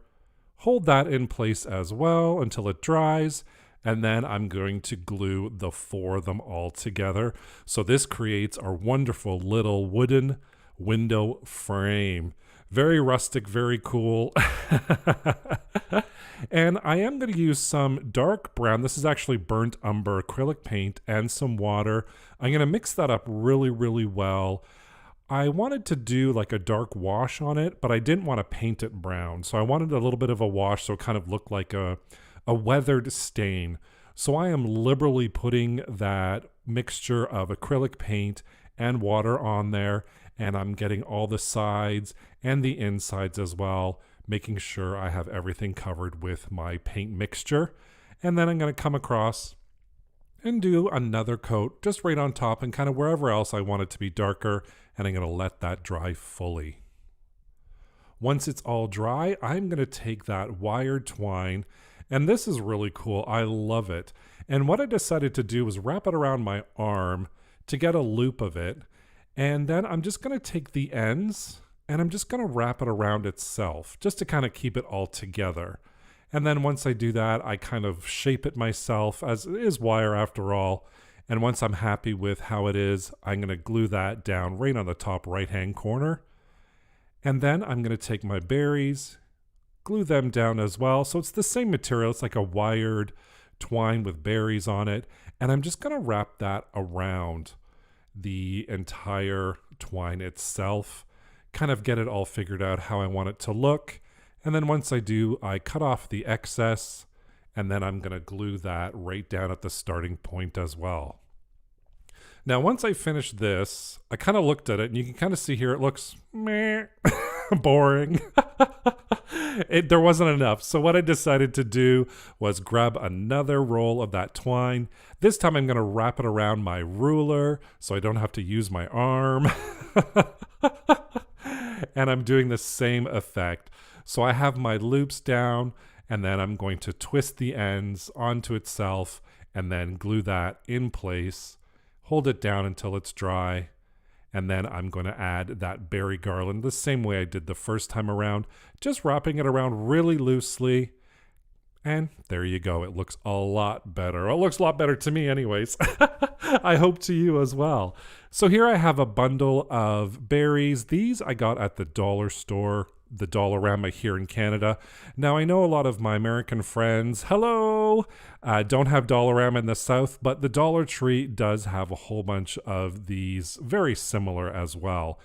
hold that in place as well until it dries. And then I'm going to glue the 4 of them all together. So this creates our wonderful little wooden window frame. Very rustic, very cool. And I am going to use some dark brown. This is actually burnt umber acrylic paint and some water. I'm going to mix that up really, really well. I wanted to do like a dark wash on it, but I didn't want to paint it brown. So I wanted a little bit of a wash so it kind of looked like a weathered stain. So I am liberally putting that mixture of acrylic paint and water on there, and I'm getting all the sides and the insides as well, making sure I have everything covered with my paint mixture. And then I'm going to come across and do another coat just right on top and kind of wherever else I want it to be darker, and I'm going to let that dry fully. Once it's all dry, I'm going to take that wired twine, and this is really cool. I love it. And what I decided to do was wrap it around my arm to get a loop of it, and then I'm just going to take the ends and I'm just going to wrap it around itself just to kind of keep it all together. And then once I do that, I kind of shape it myself, as it is wire after all. And once I'm happy with how it is, I'm going to glue that down right on the top right-hand corner. And then I'm going to take my berries, glue them down as well. So it's the same material. It's like a wired twine with berries on it. And I'm just going to wrap that around the entire twine itself, kind of get it all figured out how I want it to look. And then once I do, I cut off the excess, and then I'm going to glue that right down at the starting point as well. Now, once I finish this, I kind of looked at it, and you can kind of see here it looks meh, boring. There wasn't enough. So what I decided to do was grab another roll of that twine. This time I'm going to wrap it around my ruler so I don't have to use my arm. And I'm doing the same effect. So I have my loops down, and then I'm going to twist the ends onto itself and then glue that in place, hold it down until it's dry, and then I'm going to add that berry garland the same way I did the first time around, just wrapping it around really loosely. And there you go. It looks a lot better. It looks a lot better to me anyways. I hope to you as well. So here I have a bundle of berries. These I got at the dollar store, the Dollarama here in Canada. Now I know a lot of my American friends, hello, don't have Dollarama in the South, but the Dollar Tree does have a whole bunch of these very similar as well.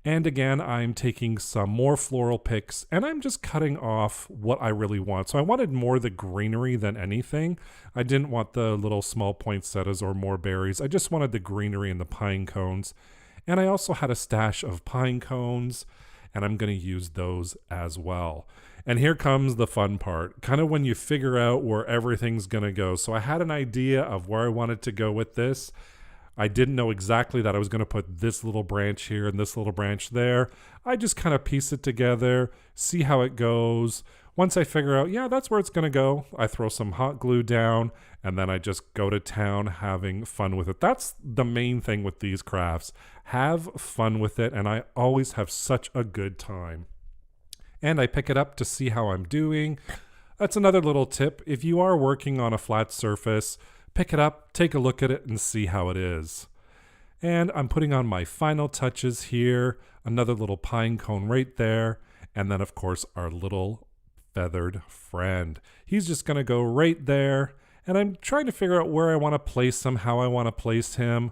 And again, I'm taking some more floral picks, and I'm just cutting off what I really want. So I wanted more the greenery than anything. I didn't want the little small poinsettias or more berries. I just wanted the greenery and the pine cones. And I also had a stash of pine cones, and I'm going to use those as well. And here comes the fun part, kind of when you figure out where everything's going to go. So I had an idea of where I wanted to go with this. I didn't know exactly that I was going to put this little branch here and this little branch there. I just kind of piece it together, see how it goes. Once I figure out, yeah, that's where it's going to go, I throw some hot glue down, and then I just go to town having fun with it. That's the main thing with these crafts. Have fun with it, and I always have such a good time. And I pick it up to see how I'm doing. That's another little tip. If you are working on a flat surface, pick it up, take a look at it, and see how it is. And I'm putting on my final touches here, another little pine cone right there, and then of course our little feathered friend. He's just going to go right there, and I'm trying to figure out where I want to place him, how I want to place him,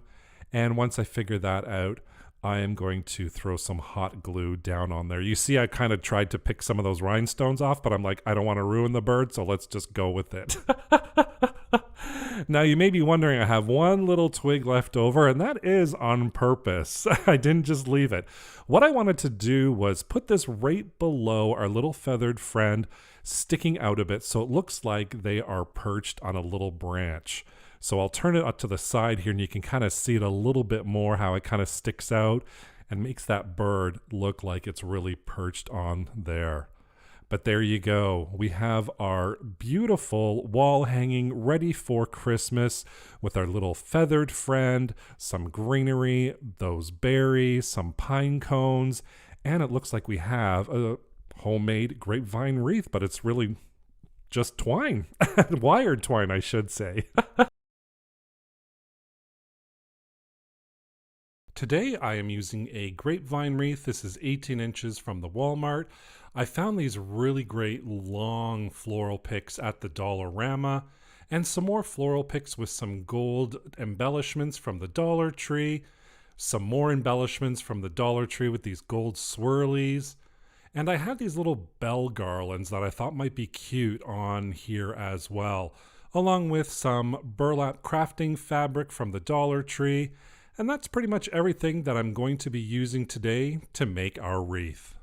and once I figure that out, I am going to throw some hot glue down on there. You see, I kind of tried to pick some of those rhinestones off, but I'm like, I don't want to ruin the bird, so let's just go with it. Now, you may be wondering, I have one little twig left over, and that is on purpose. I didn't just leave it. What I wanted to do was put this right below our little feathered friend, sticking out a bit, so it looks like they are perched on a little branch. So I'll turn it up to the side here, and you can kind of see it a little bit more, how it kind of sticks out and makes that bird look like it's really perched on there. But there you go. We have our beautiful wall hanging ready for Christmas with our little feathered friend, some greenery, those berries, some pine cones, and it looks like we have a homemade grapevine wreath, but it's really just twine, wired twine, I should say. Today I am using a grapevine wreath. This is 18 inches from the Walmart. I found these really great long floral picks at the Dollarama, and some more floral picks with some gold embellishments from the Dollar Tree, some more embellishments from the Dollar Tree with these gold swirlies, and I had these little bell garlands that I thought might be cute on here as well, along with some burlap crafting fabric from the Dollar Tree. And that's pretty much everything that I'm going to be using today to make our wreath.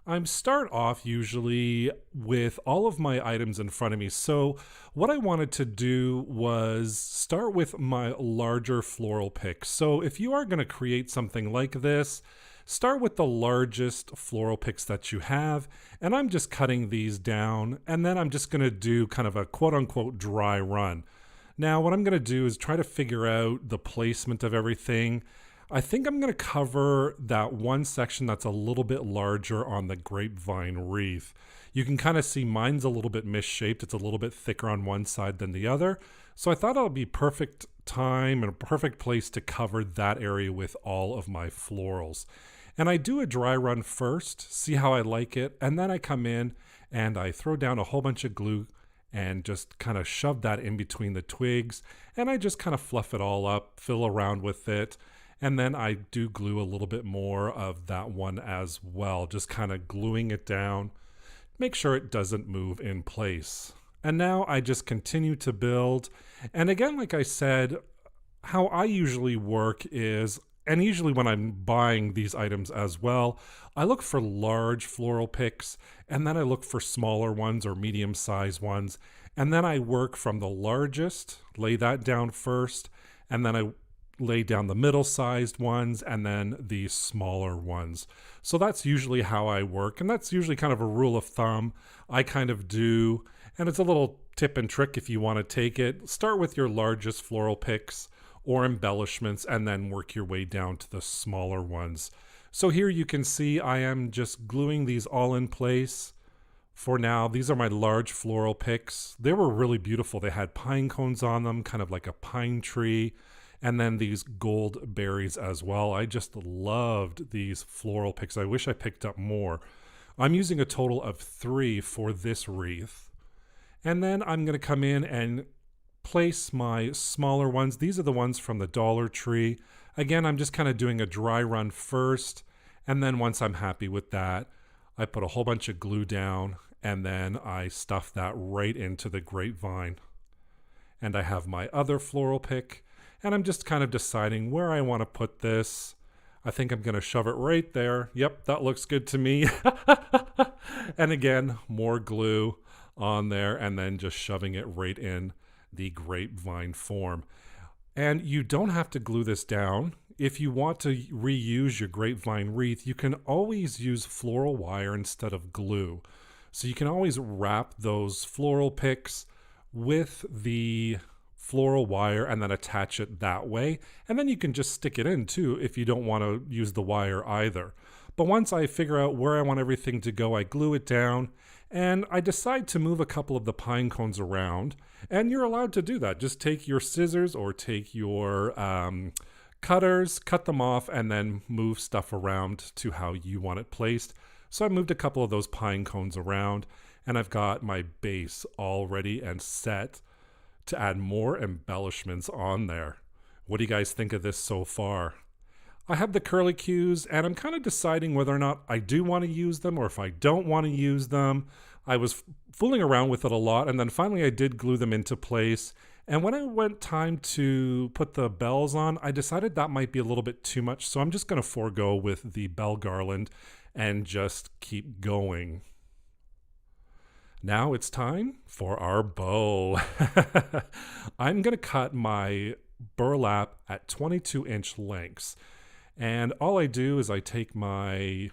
I start off usually with all of my items in front of me. So what I wanted to do was start with my larger floral picks. So if you are going to create something like this, start with the largest floral picks that you have. And I'm just cutting these down, and then I'm just going to do kind of a quote-unquote dry run. Now, what I'm going to do is try to figure out the placement of everything. I think I'm going to cover that one section that's a little bit larger on the grapevine wreath. You can kind of see mine's a little bit misshaped. It's a little bit thicker on one side than the other. So I thought it would be perfect time and a perfect place to cover that area with all of my florals. And I do a dry run first, see how I like it, and then I come in and I throw down a whole bunch of glue and just kind of shove that in between the twigs, and I just kind of fluff it all up, fill around with it, and then I do glue a little bit more of that one as well, just kind of gluing it down, make sure it doesn't move in place. And now I just continue to build, and again, like I said, how I usually work is, and usually when I'm buying these items as well, I look for large floral picks, and then I look for smaller ones or medium-sized ones, and then I work from the largest, lay that down first, and then I lay down the middle-sized ones, and then the smaller ones. So that's usually how I work, and that's usually kind of a rule of thumb I kind of do, and it's a little tip and trick if you want to take it. Start with your largest floral picks or embellishments, and then work your way down to the smaller ones. So here you can see I am just gluing these all in place for now. These are my large floral picks. They were really beautiful. They had pine cones on them, kind of like a pine tree, and then these gold berries as well. I just loved these floral picks. I wish I picked up more. I'm using a total of 3 for this wreath. And then I'm going to come in and place my smaller ones. These are the ones from the Dollar Tree. Again, I'm just kind of doing a dry run first, and then once I'm happy with that, I put a whole bunch of glue down, and then I stuff that right into the grapevine. And I have my other floral pick, and I'm just kind of deciding where I want to put this. I think I'm going to shove it right there. Yep, that looks good to me. And again, more glue on there, and then just shoving it right in the grapevine form. And you don't have to glue this down. If you want to reuse your grapevine wreath, you can always use floral wire instead of glue. So you can always wrap those floral picks with the floral wire and then attach it that way. And then you can just stick it in too if you don't want to use the wire either. But once I figure out where I want everything to go, I glue it down, and I decide to move a couple of the pine cones around. And you're allowed to do that. Just take your scissors or take your cutters, cut them off, and then move stuff around to how you want it placed. So I moved a couple of those pine cones around, and I've got my base all ready and set to add more embellishments on there. What do you guys think of this so far? I have the curlicues, and I'm kind of deciding whether or not I do want to use them or if I don't want to use them. I was fooling around with it a lot, and then finally I did glue them into place. And when it went time to put the bells on, I decided that might be a little bit too much, so I'm just going to forego with the bell garland and just keep going. Now it's time for our bow. I'm going to cut my burlap at 22-inch lengths. And all I do is I take my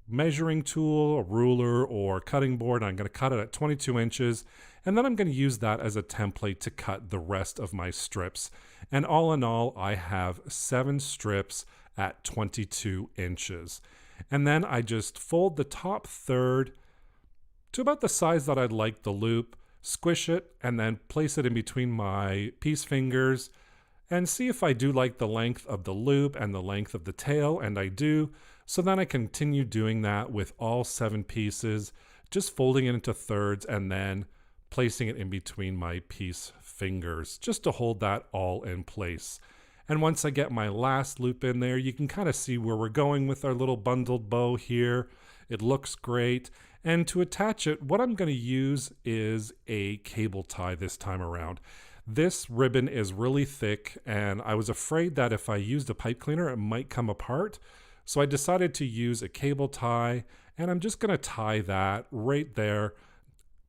measuring tool, a ruler, or cutting board, and I'm going to cut it at 22 inches, and then I'm going to use that as a template to cut the rest of my strips. And all in all, I have 7 strips at 22 inches. And then I just fold the top third to about the size that I'd like the loop, squish it, and then place it in between my peace fingers, and see if I do like the length of the loop and the length of the tail, and I do. So then I continue doing that with all 7 pieces, just folding it into thirds and then placing it in between my piece fingers just to hold that all in place. And once I get my last loop in there, you can kind of see where we're going with our little bundled bow here. It looks great. And to attach it, what I'm going to use is a cable tie this time around. This ribbon is really thick, and I was afraid that if I used a pipe cleaner, it might come apart. So I decided to use a cable tie, and I'm just going to tie that right there,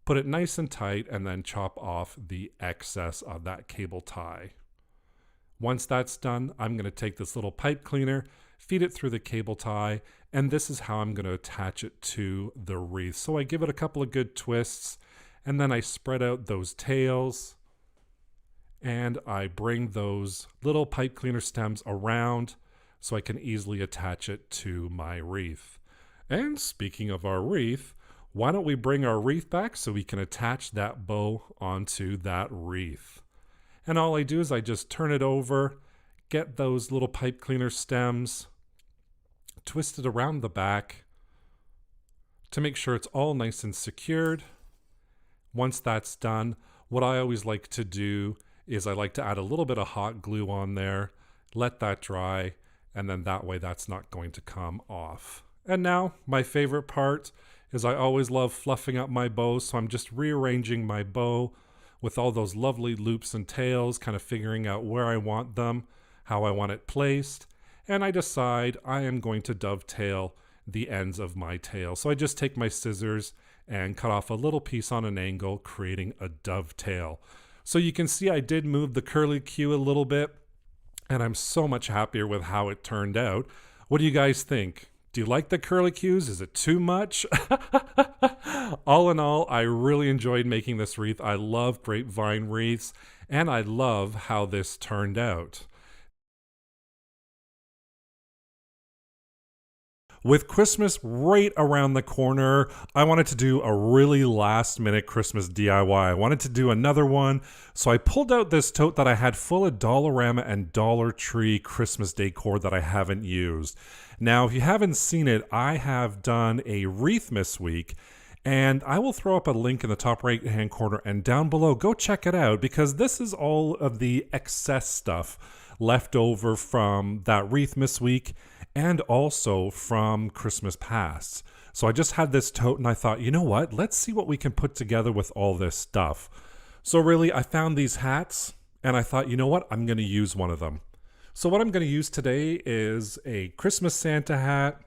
put it nice and tight, and then chop off the excess of that cable tie. Once that's done, I'm going to take this little pipe cleaner, feed it through the cable tie, and this is how I'm going to attach it to the wreath. So I give it a couple of good twists, and then I spread out those tails, and I bring those little pipe cleaner stems around so I can easily attach it to my wreath. And speaking of our wreath, why don't we bring our wreath back so we can attach that bow onto that wreath. And all I do is I just turn it over, get those little pipe cleaner stems, twist it around the back to make sure it's all nice and secured. Once that's done, what I always like to do is I like to add a little bit of hot glue on there, let that dry, and then that way that's not going to come off. And now my favorite part is I always love fluffing up my bow, so I'm just rearranging my bow with all those lovely loops and tails, kind of figuring out where I want them, how I want it placed, and I decide I am going to dovetail the ends of my tail. So I just take my scissors and cut off a little piece on an angle, creating a dovetail. So you can see I did move the curlicue a little bit, and I'm so much happier with how it turned out. What do you guys think? Do you like the curlicues? Is it too much? All in all, I really enjoyed making this wreath. I love grapevine wreaths, and I love how this turned out. With Christmas right around the corner, I wanted to do a really last-minute Christmas DIY. I wanted to do another one, so I pulled out this tote that I had full of Dollarama and Dollar Tree Christmas decor that I haven't used. Now, if you haven't seen it, I have done a wreath this week, and I will throw up a link in the top right-hand corner and down below. Go check it out, because this is all of the excess stuff left over from that wreath this week, and also from Christmas past. So I just had this tote and I thought, you know what? Let's see what we can put together with all this stuff. So really, I found these hats and I thought, you know what? I'm going to use one of them. So what I'm going to use today is a Christmas Santa hat,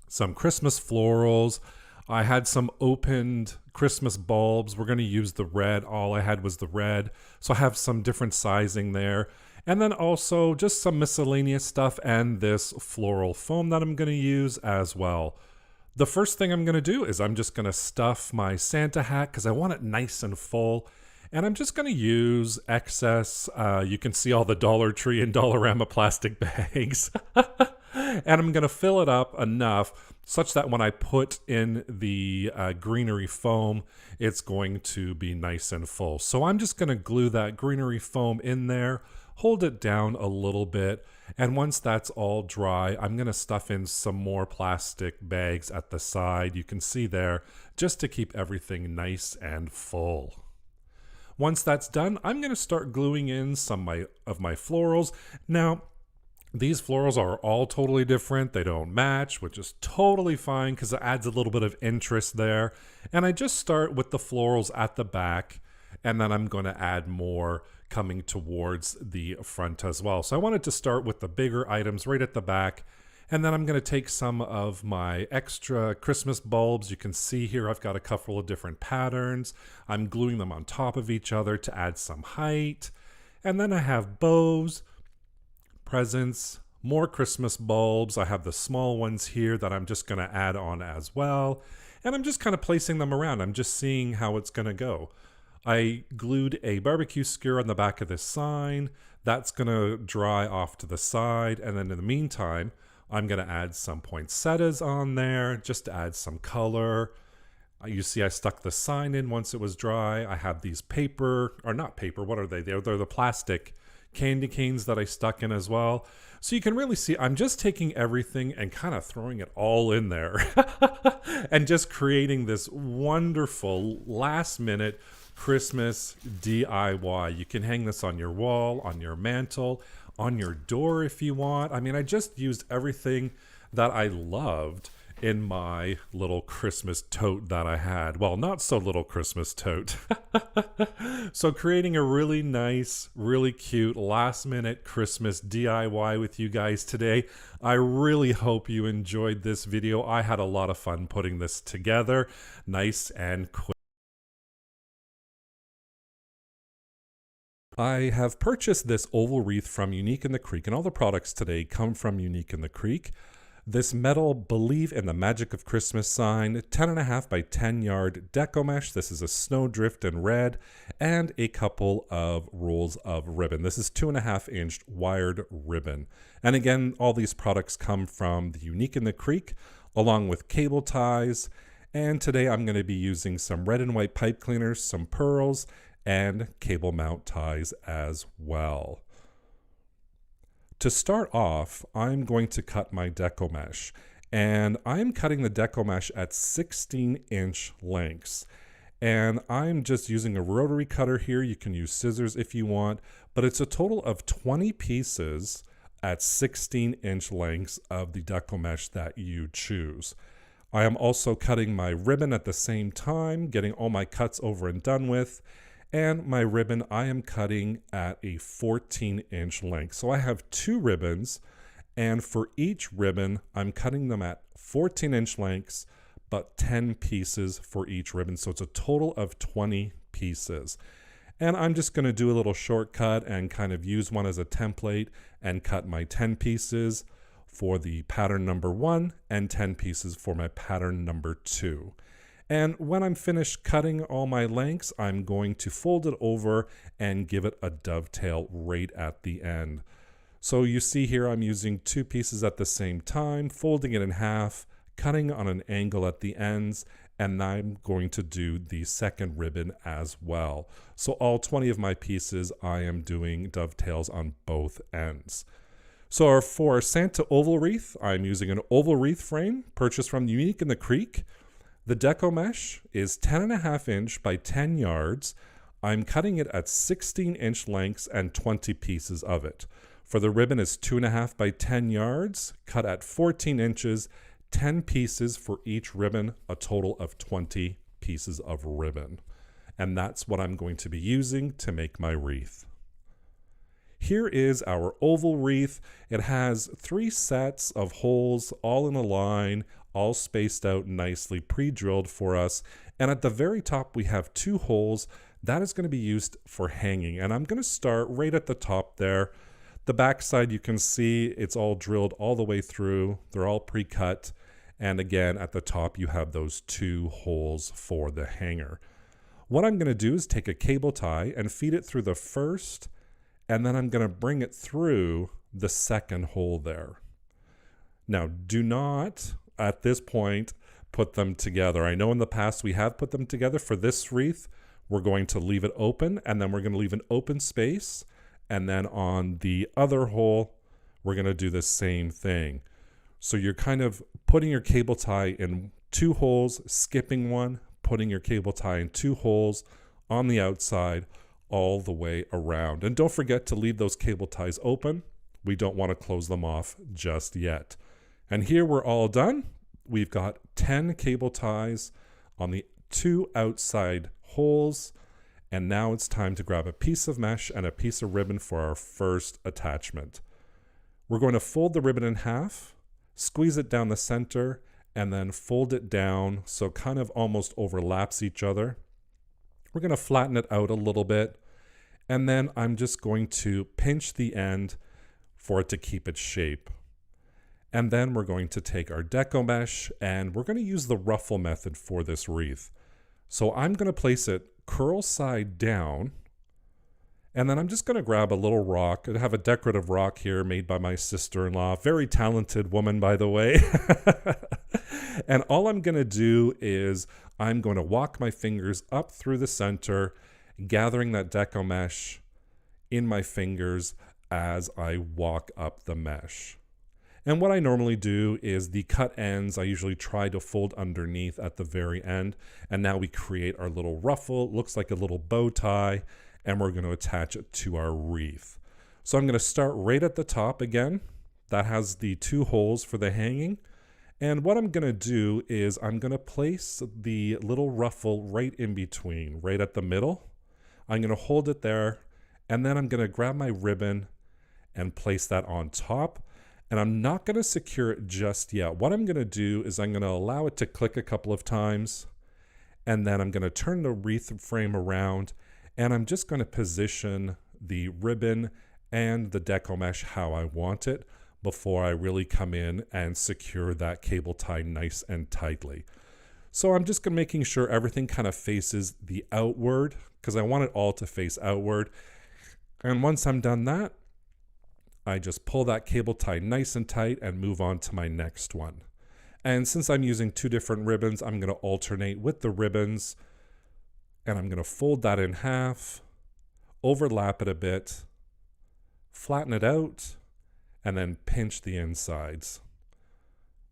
some Christmas florals. I had some opened Christmas bulbs. We're going to use the red. All I had was the red. So I have some different sizing there. And then also just some miscellaneous stuff and this floral foam that I'm going to use as well. The first thing I'm going to do is I'm just going to stuff my Santa hat because I want it nice and full. And I'm just going to use excess, you can see all the Dollar Tree and Dollarama plastic bags. And I'm going to fill it up enough such that when I put in the greenery foam, it's going to be nice and full. So I'm just going to glue that greenery foam in there, hold it down a little bit, and once that's all dry, I'm going to stuff in some more plastic bags at the side. You can see there, just to keep everything nice and full. Once that's done, I'm going to start gluing in some of my florals. Now, these florals are all totally different. They don't match, which is totally fine because it adds a little bit of interest there. And I just start with the florals at the back, and then I'm going to add more coming towards the front as well. So I wanted to start with the bigger items right at the back, and then I'm going to take some of my extra Christmas bulbs. You can see here I've got a couple of different patterns. I'm gluing them on top of each other to add some height. And then I have bows, presents, more Christmas bulbs. I have the small ones here that I'm just going to add on as well. And I'm just kind of placing them around. I'm just seeing how it's going to go. I glued a barbecue skewer on the back of this sign. That's going to dry off to the side. And then in the meantime, I'm going to add some poinsettias on there just to add some color. You see I stuck the sign in once it was dry. I have these paper, or not paper, what are they? They're the plastic candy canes that I stuck in as well. So you can really see I'm just taking everything and kind of throwing it all in there and just creating this wonderful last minute Christmas DIY. You can hang this on your wall, on your mantle, on your door if you want. I mean, I just used everything that I loved in my little Christmas tote that I had. Well, not so little Christmas tote. So creating a really nice, really cute last minute Christmas DIY with you guys today. I really hope you enjoyed this video. I had a lot of fun putting this together. Nice and quick. I have purchased this oval wreath from Unique in the Creek, and all the products today come from Unique in the Creek. This metal Believe in the Magic of Christmas sign, 10.5 by 10 yard deco mesh. This is a snowdrift in red, and a couple of rolls of ribbon. This is 2.5 inch wired ribbon. And again, all these products come from the Unique in the Creek, along with cable ties. And today I'm going to be using some red and white pipe cleaners, some pearls, and cable mount ties as well. To start off, I'm going to cut my deco mesh, and I'm cutting the deco mesh at 16-inch lengths. And I'm just using a rotary cutter here. You can use scissors if you want, but it's a total of 20 pieces at 16-inch lengths of the deco mesh that you choose. I am also cutting my ribbon at the same time, getting all my cuts over and done with. And my ribbon, I am cutting at a 14-inch length. So I have 2 ribbons, and for each ribbon, I'm cutting them at 14-inch lengths, but 10 pieces for each ribbon. So it's a total of 20 pieces. And I'm just going to do a little shortcut and kind of use one as a template and cut my 10 pieces for the pattern number 1 and 10 pieces for my pattern number 2. And when I'm finished cutting all my lengths, I'm going to fold it over and give it a dovetail right at the end. So you see here I'm using 2 pieces at the same time, folding it in half, cutting on an angle at the ends, and I'm going to do the second ribbon as well. So all 20 of my pieces, I am doing dovetails on both ends. So for our Santa oval wreath, I'm using an oval wreath frame purchased from Unique in the Creek. The deco mesh is 10.5 inch by 10 yards. I'm cutting it at 16-inch lengths and 20 pieces of it. For the ribbon is 2.5 by 10 yards, cut at 14 inches, 10 pieces for each ribbon, a total of 20 pieces of ribbon. And that's what I'm going to be using to make my wreath. Here is our oval wreath. It has 3 sets of holes all in a line, all spaced out nicely, pre-drilled for us. And at the very top, we have 2 holes. That is going to be used for hanging. And I'm going to start right at the top there. The back side, you can see it's all drilled all the way through. They're all pre-cut. And again, at the top, you have those 2 holes for the hanger. What I'm going to do is take a cable tie and feed it through the first, and then I'm going to bring it through the second hole there. Now, do not, at this point, put them together. I know in the past we have put them together. For this wreath, we're going to leave it open, and then we're going to leave an open space. And then on the other hole, we're going to do the same thing. So you're kind of putting your cable tie in 2 holes, skipping one, putting your cable tie in 2 holes on the outside, all the way around. And don't forget to leave those cable ties open. We don't want to close them off just yet. And here we're all done. We've got 10 cable ties on the 2 outside holes. And now it's time to grab a piece of mesh and a piece of ribbon for our first attachment. We're going to fold the ribbon in half, squeeze it down the center, and then fold it down so it kind of almost overlaps each other. We're going to flatten it out a little bit, and then I'm just going to pinch the end for it to keep its shape. And then we're going to take our deco mesh, and we're going to use the ruffle method for this wreath. So I'm going to place it curl side down, and then I'm just going to grab a little rock. I have a decorative rock here made by my sister-in-law, very talented woman, by the way. And all I'm going to do is I'm going to walk my fingers up through the center, gathering that deco mesh in my fingers as I walk up the mesh. And what I normally do is the cut ends, I usually try to fold underneath at the very end. And now we create our little ruffle. It looks like a little bow tie, and we're going to attach it to our wreath. So I'm going to start right at the top again. That has the 2 holes for the hanging. And what I'm going to do is I'm going to place the little ruffle right in between, right at the middle. I'm going to hold it there, and then I'm going to grab my ribbon and place that on top. And I'm not going to secure it just yet. What I'm going to do is I'm going to allow it to click a couple of times, and then I'm going to turn the wreath frame around, and I'm just going to position the ribbon and the deco mesh how I want it before I really come in and secure that cable tie nice and tightly. So I'm just making sure everything kind of faces the outward, because I want it all to face outward. And once I'm done that, I just pull that cable tie nice and tight and move on to my next one. And since I'm using 2 different ribbons, I'm going to alternate with the ribbons, and I'm going to fold that in half, overlap it a bit, flatten it out, and then pinch the insides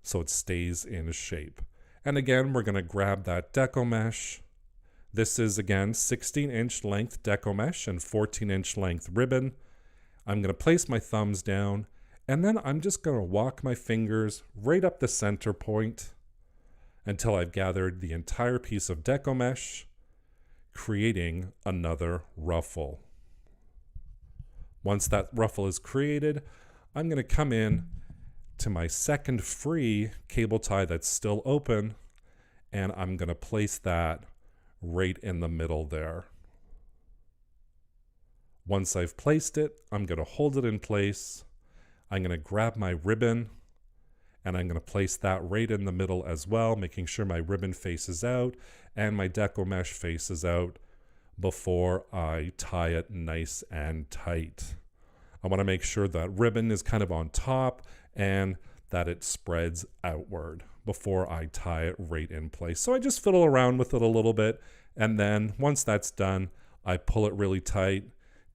so it stays in shape. And again, we're going to grab that deco mesh. This is again 16-inch length deco mesh and 14-inch length ribbon. I'm going to place my thumbs down, and then I'm just going to walk my fingers right up the center point until I've gathered the entire piece of deco mesh, creating another ruffle. Once that ruffle is created, I'm going to come in to my second free cable tie that's still open, and I'm going to place that right in the middle there. Once I've placed it, I'm going to hold it in place. I'm going to grab my ribbon, and I'm going to place that right in the middle as well, making sure my ribbon faces out and my deco mesh faces out before I tie it nice and tight. I want to make sure that ribbon is kind of on top and that it spreads outward before I tie it right in place. So I just fiddle around with it a little bit, and then once that's done, I pull it really tight,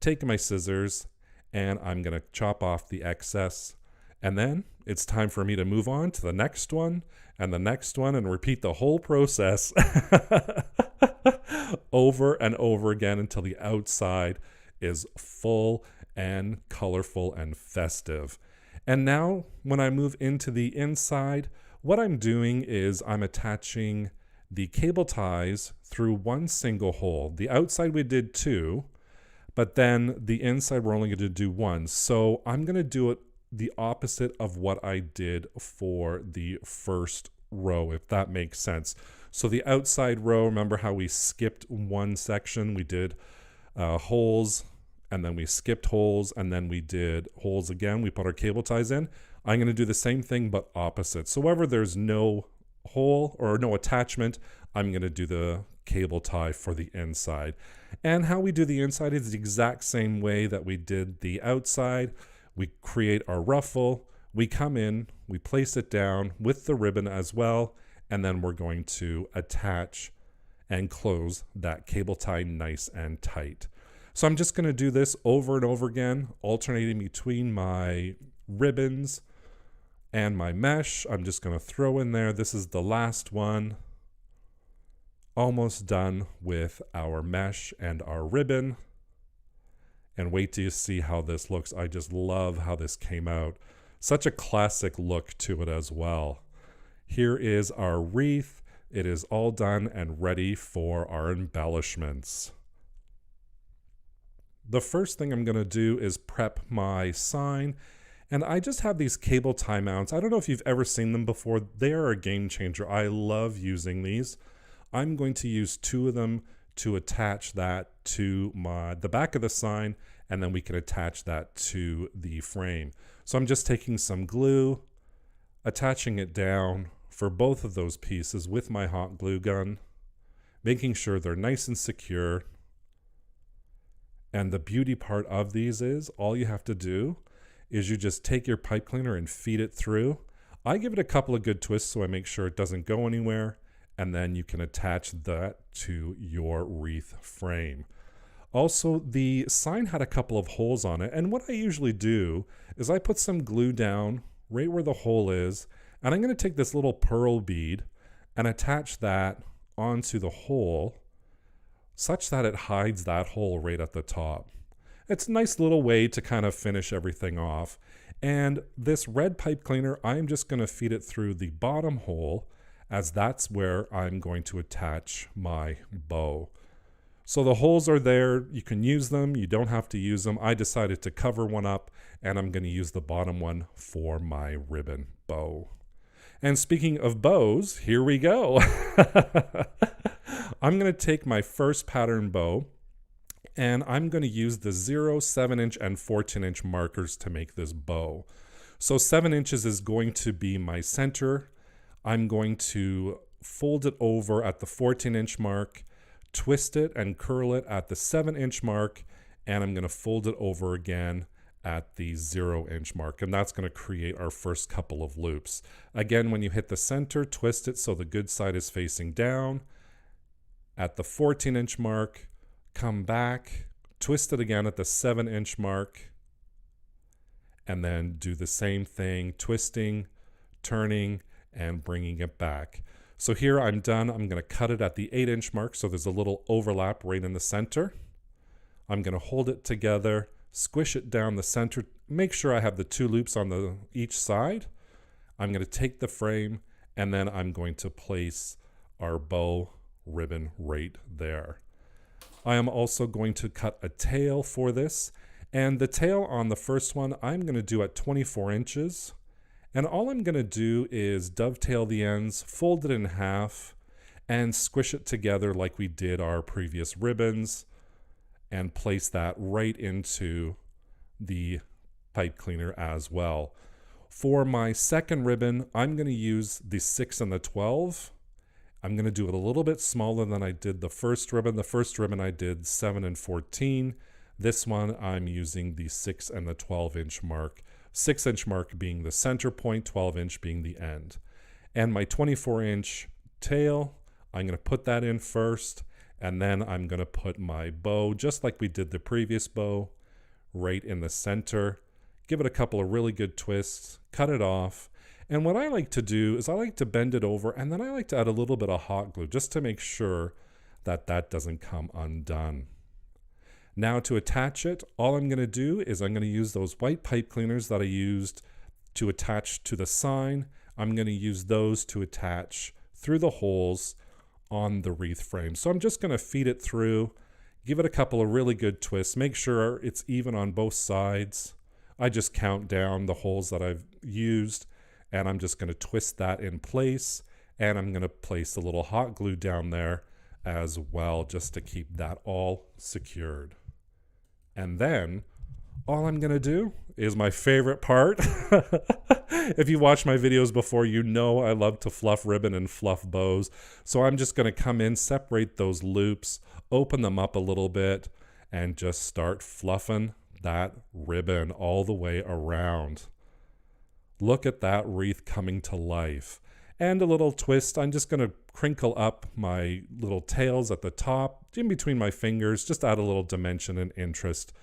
take my scissors, and I'm going to chop off the excess. And then it's time for me to move on to the next one and the next one and repeat the whole process over and over again until the outside is full and colorful and festive. And now when I move into the inside, what I'm doing is I'm attaching the cable ties through one single hole. The outside we did 2, but then the inside we're only going to do 1. So I'm going to do it the opposite of what I did for the first row, if that makes sense. So the outside row, remember how we skipped one section? We did holes, and then we skipped holes, and then we did holes again. We put our cable ties in. I'm going to do the same thing, but opposite. So wherever there's no hole or no attachment, I'm going to do the cable tie for the inside. And how we do the inside is the exact same way that we did the outside. We create our ruffle, we come in, we place it down with the ribbon as well, and then we're going to attach and close that cable tie nice and tight. So I'm just going to do this over and over again, alternating between my ribbons and my mesh. I'm just going to throw in there. This is the last one. Almost done with our mesh and our ribbon. And wait till you see how this looks. I just love how this came out. Such a classic look to it as well. Here is our wreath. It is all done and ready for our embellishments. The first thing I'm going to do is prep my sign. And I just have these cable tie mounts. I don't know if you've ever seen them before. They are a game changer. I love using these. I'm going to use 2 of them to attach that to the back of the sign, and then we can attach that to the frame. So I'm just taking some glue, attaching it down for both of those pieces with my hot glue gun, making sure they're nice and secure. And the beauty part of these is all you have to do is you just take your pipe cleaner and feed it through. I give it a couple of good twists so I make sure it doesn't go anywhere, and then you can attach that to your wreath frame. Also, the sign had a couple of holes on it, and what I usually do is I put some glue down right where the hole is, and I'm going to take this little pearl bead and attach that onto the hole such that it hides that hole right at the top. It's a nice little way to kind of finish everything off. And this red pipe cleaner, I'm just going to feed it through the bottom hole, as that's where I'm going to attach my bow. So the holes are there, you can use them, you don't have to use them. I decided to cover one up, and I'm going to use the bottom one for my ribbon bow. And speaking of bows, here we go. I'm going to take my first pattern bow, and I'm going to use the 0, 7-inch, and 14-inch markers to make this bow. So 7 inches is going to be my center. I'm going to fold it over at the 14-inch mark, twist it and curl it at the 7-inch mark, and I'm going to fold it over again at the 0-inch mark, and that's going to create our first couple of loops. Again, when you hit the center, twist it so the good side is facing down. At the 14-inch mark, come back, twist it again at the 7-inch mark, and then do the same thing, twisting, turning, and bringing it back. So here I'm done. I'm going to cut it at the 8-inch mark, so there's a little overlap right in the center. I'm going to hold it together, squish it down the center, make sure I have the 2 loops on each side. I'm going to take the frame, and then I'm going to place our bow ribbon right there. I am also going to cut a tail for this, and the tail on the first one I'm going to do at 24 inches. And all I'm going to do is dovetail the ends, fold it in half, and squish it together like we did our previous ribbons, and place that right into the pipe cleaner as well. For my second ribbon, I'm going to use the 6 and the 12. I'm going to do it a little bit smaller than I did the first ribbon. The first ribbon I did 7 and 14. This one I'm using the 6 and the 12-inch mark. 6-inch mark being the center point, 12-inch being the end. And my 24-inch tail, I'm going to put that in first, and then I'm going to put my bow, just like we did the previous bow, right in the center. Give it a couple of really good twists, cut it off. And what I like to do is I like to bend it over, and then I like to add a little bit of hot glue just to make sure that that doesn't come undone. Now to attach it, all I'm going to do is I'm going to use those white pipe cleaners that I used to attach to the sign. I'm going to use those to attach through the holes on the wreath frame. So I'm just going to feed it through, give it a couple of really good twists, make sure it's even on both sides. I just count down the holes that I've used, and I'm just going to twist that in place, and I'm going to place a little hot glue down there as well, just to keep that all secured. And then all I'm going to do is my favorite part. If you watched my videos before, you know I love to fluff ribbon and fluff bows. So I'm just going to come in, separate those loops, open them up a little bit, and just start fluffing that ribbon all the way around. Look at that wreath coming to life. And a little twist, I'm just going to crinkle up my little tails at the top, in between my fingers, just add a little dimension and interest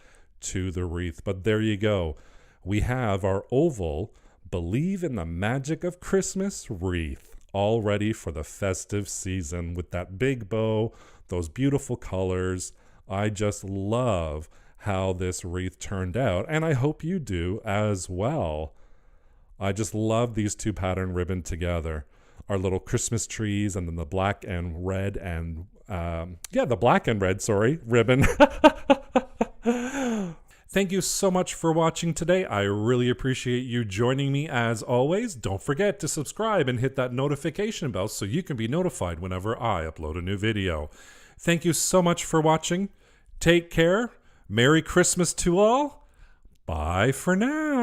to the wreath. But there you go. We have our oval Believe in the Magic of Christmas wreath, all ready for the festive season with that big bow, those beautiful colors. I just love how this wreath turned out, and I hope you do as well. I just love these 2 pattern ribbon together. Our little Christmas trees, and then the black and red and, the black and red, ribbon. Thank you so much for watching today. I really appreciate you joining me as always. Don't forget to subscribe and hit that notification bell so you can be notified whenever I upload a new video. Thank you so much for watching. Take care. Merry Christmas to all. Bye for now.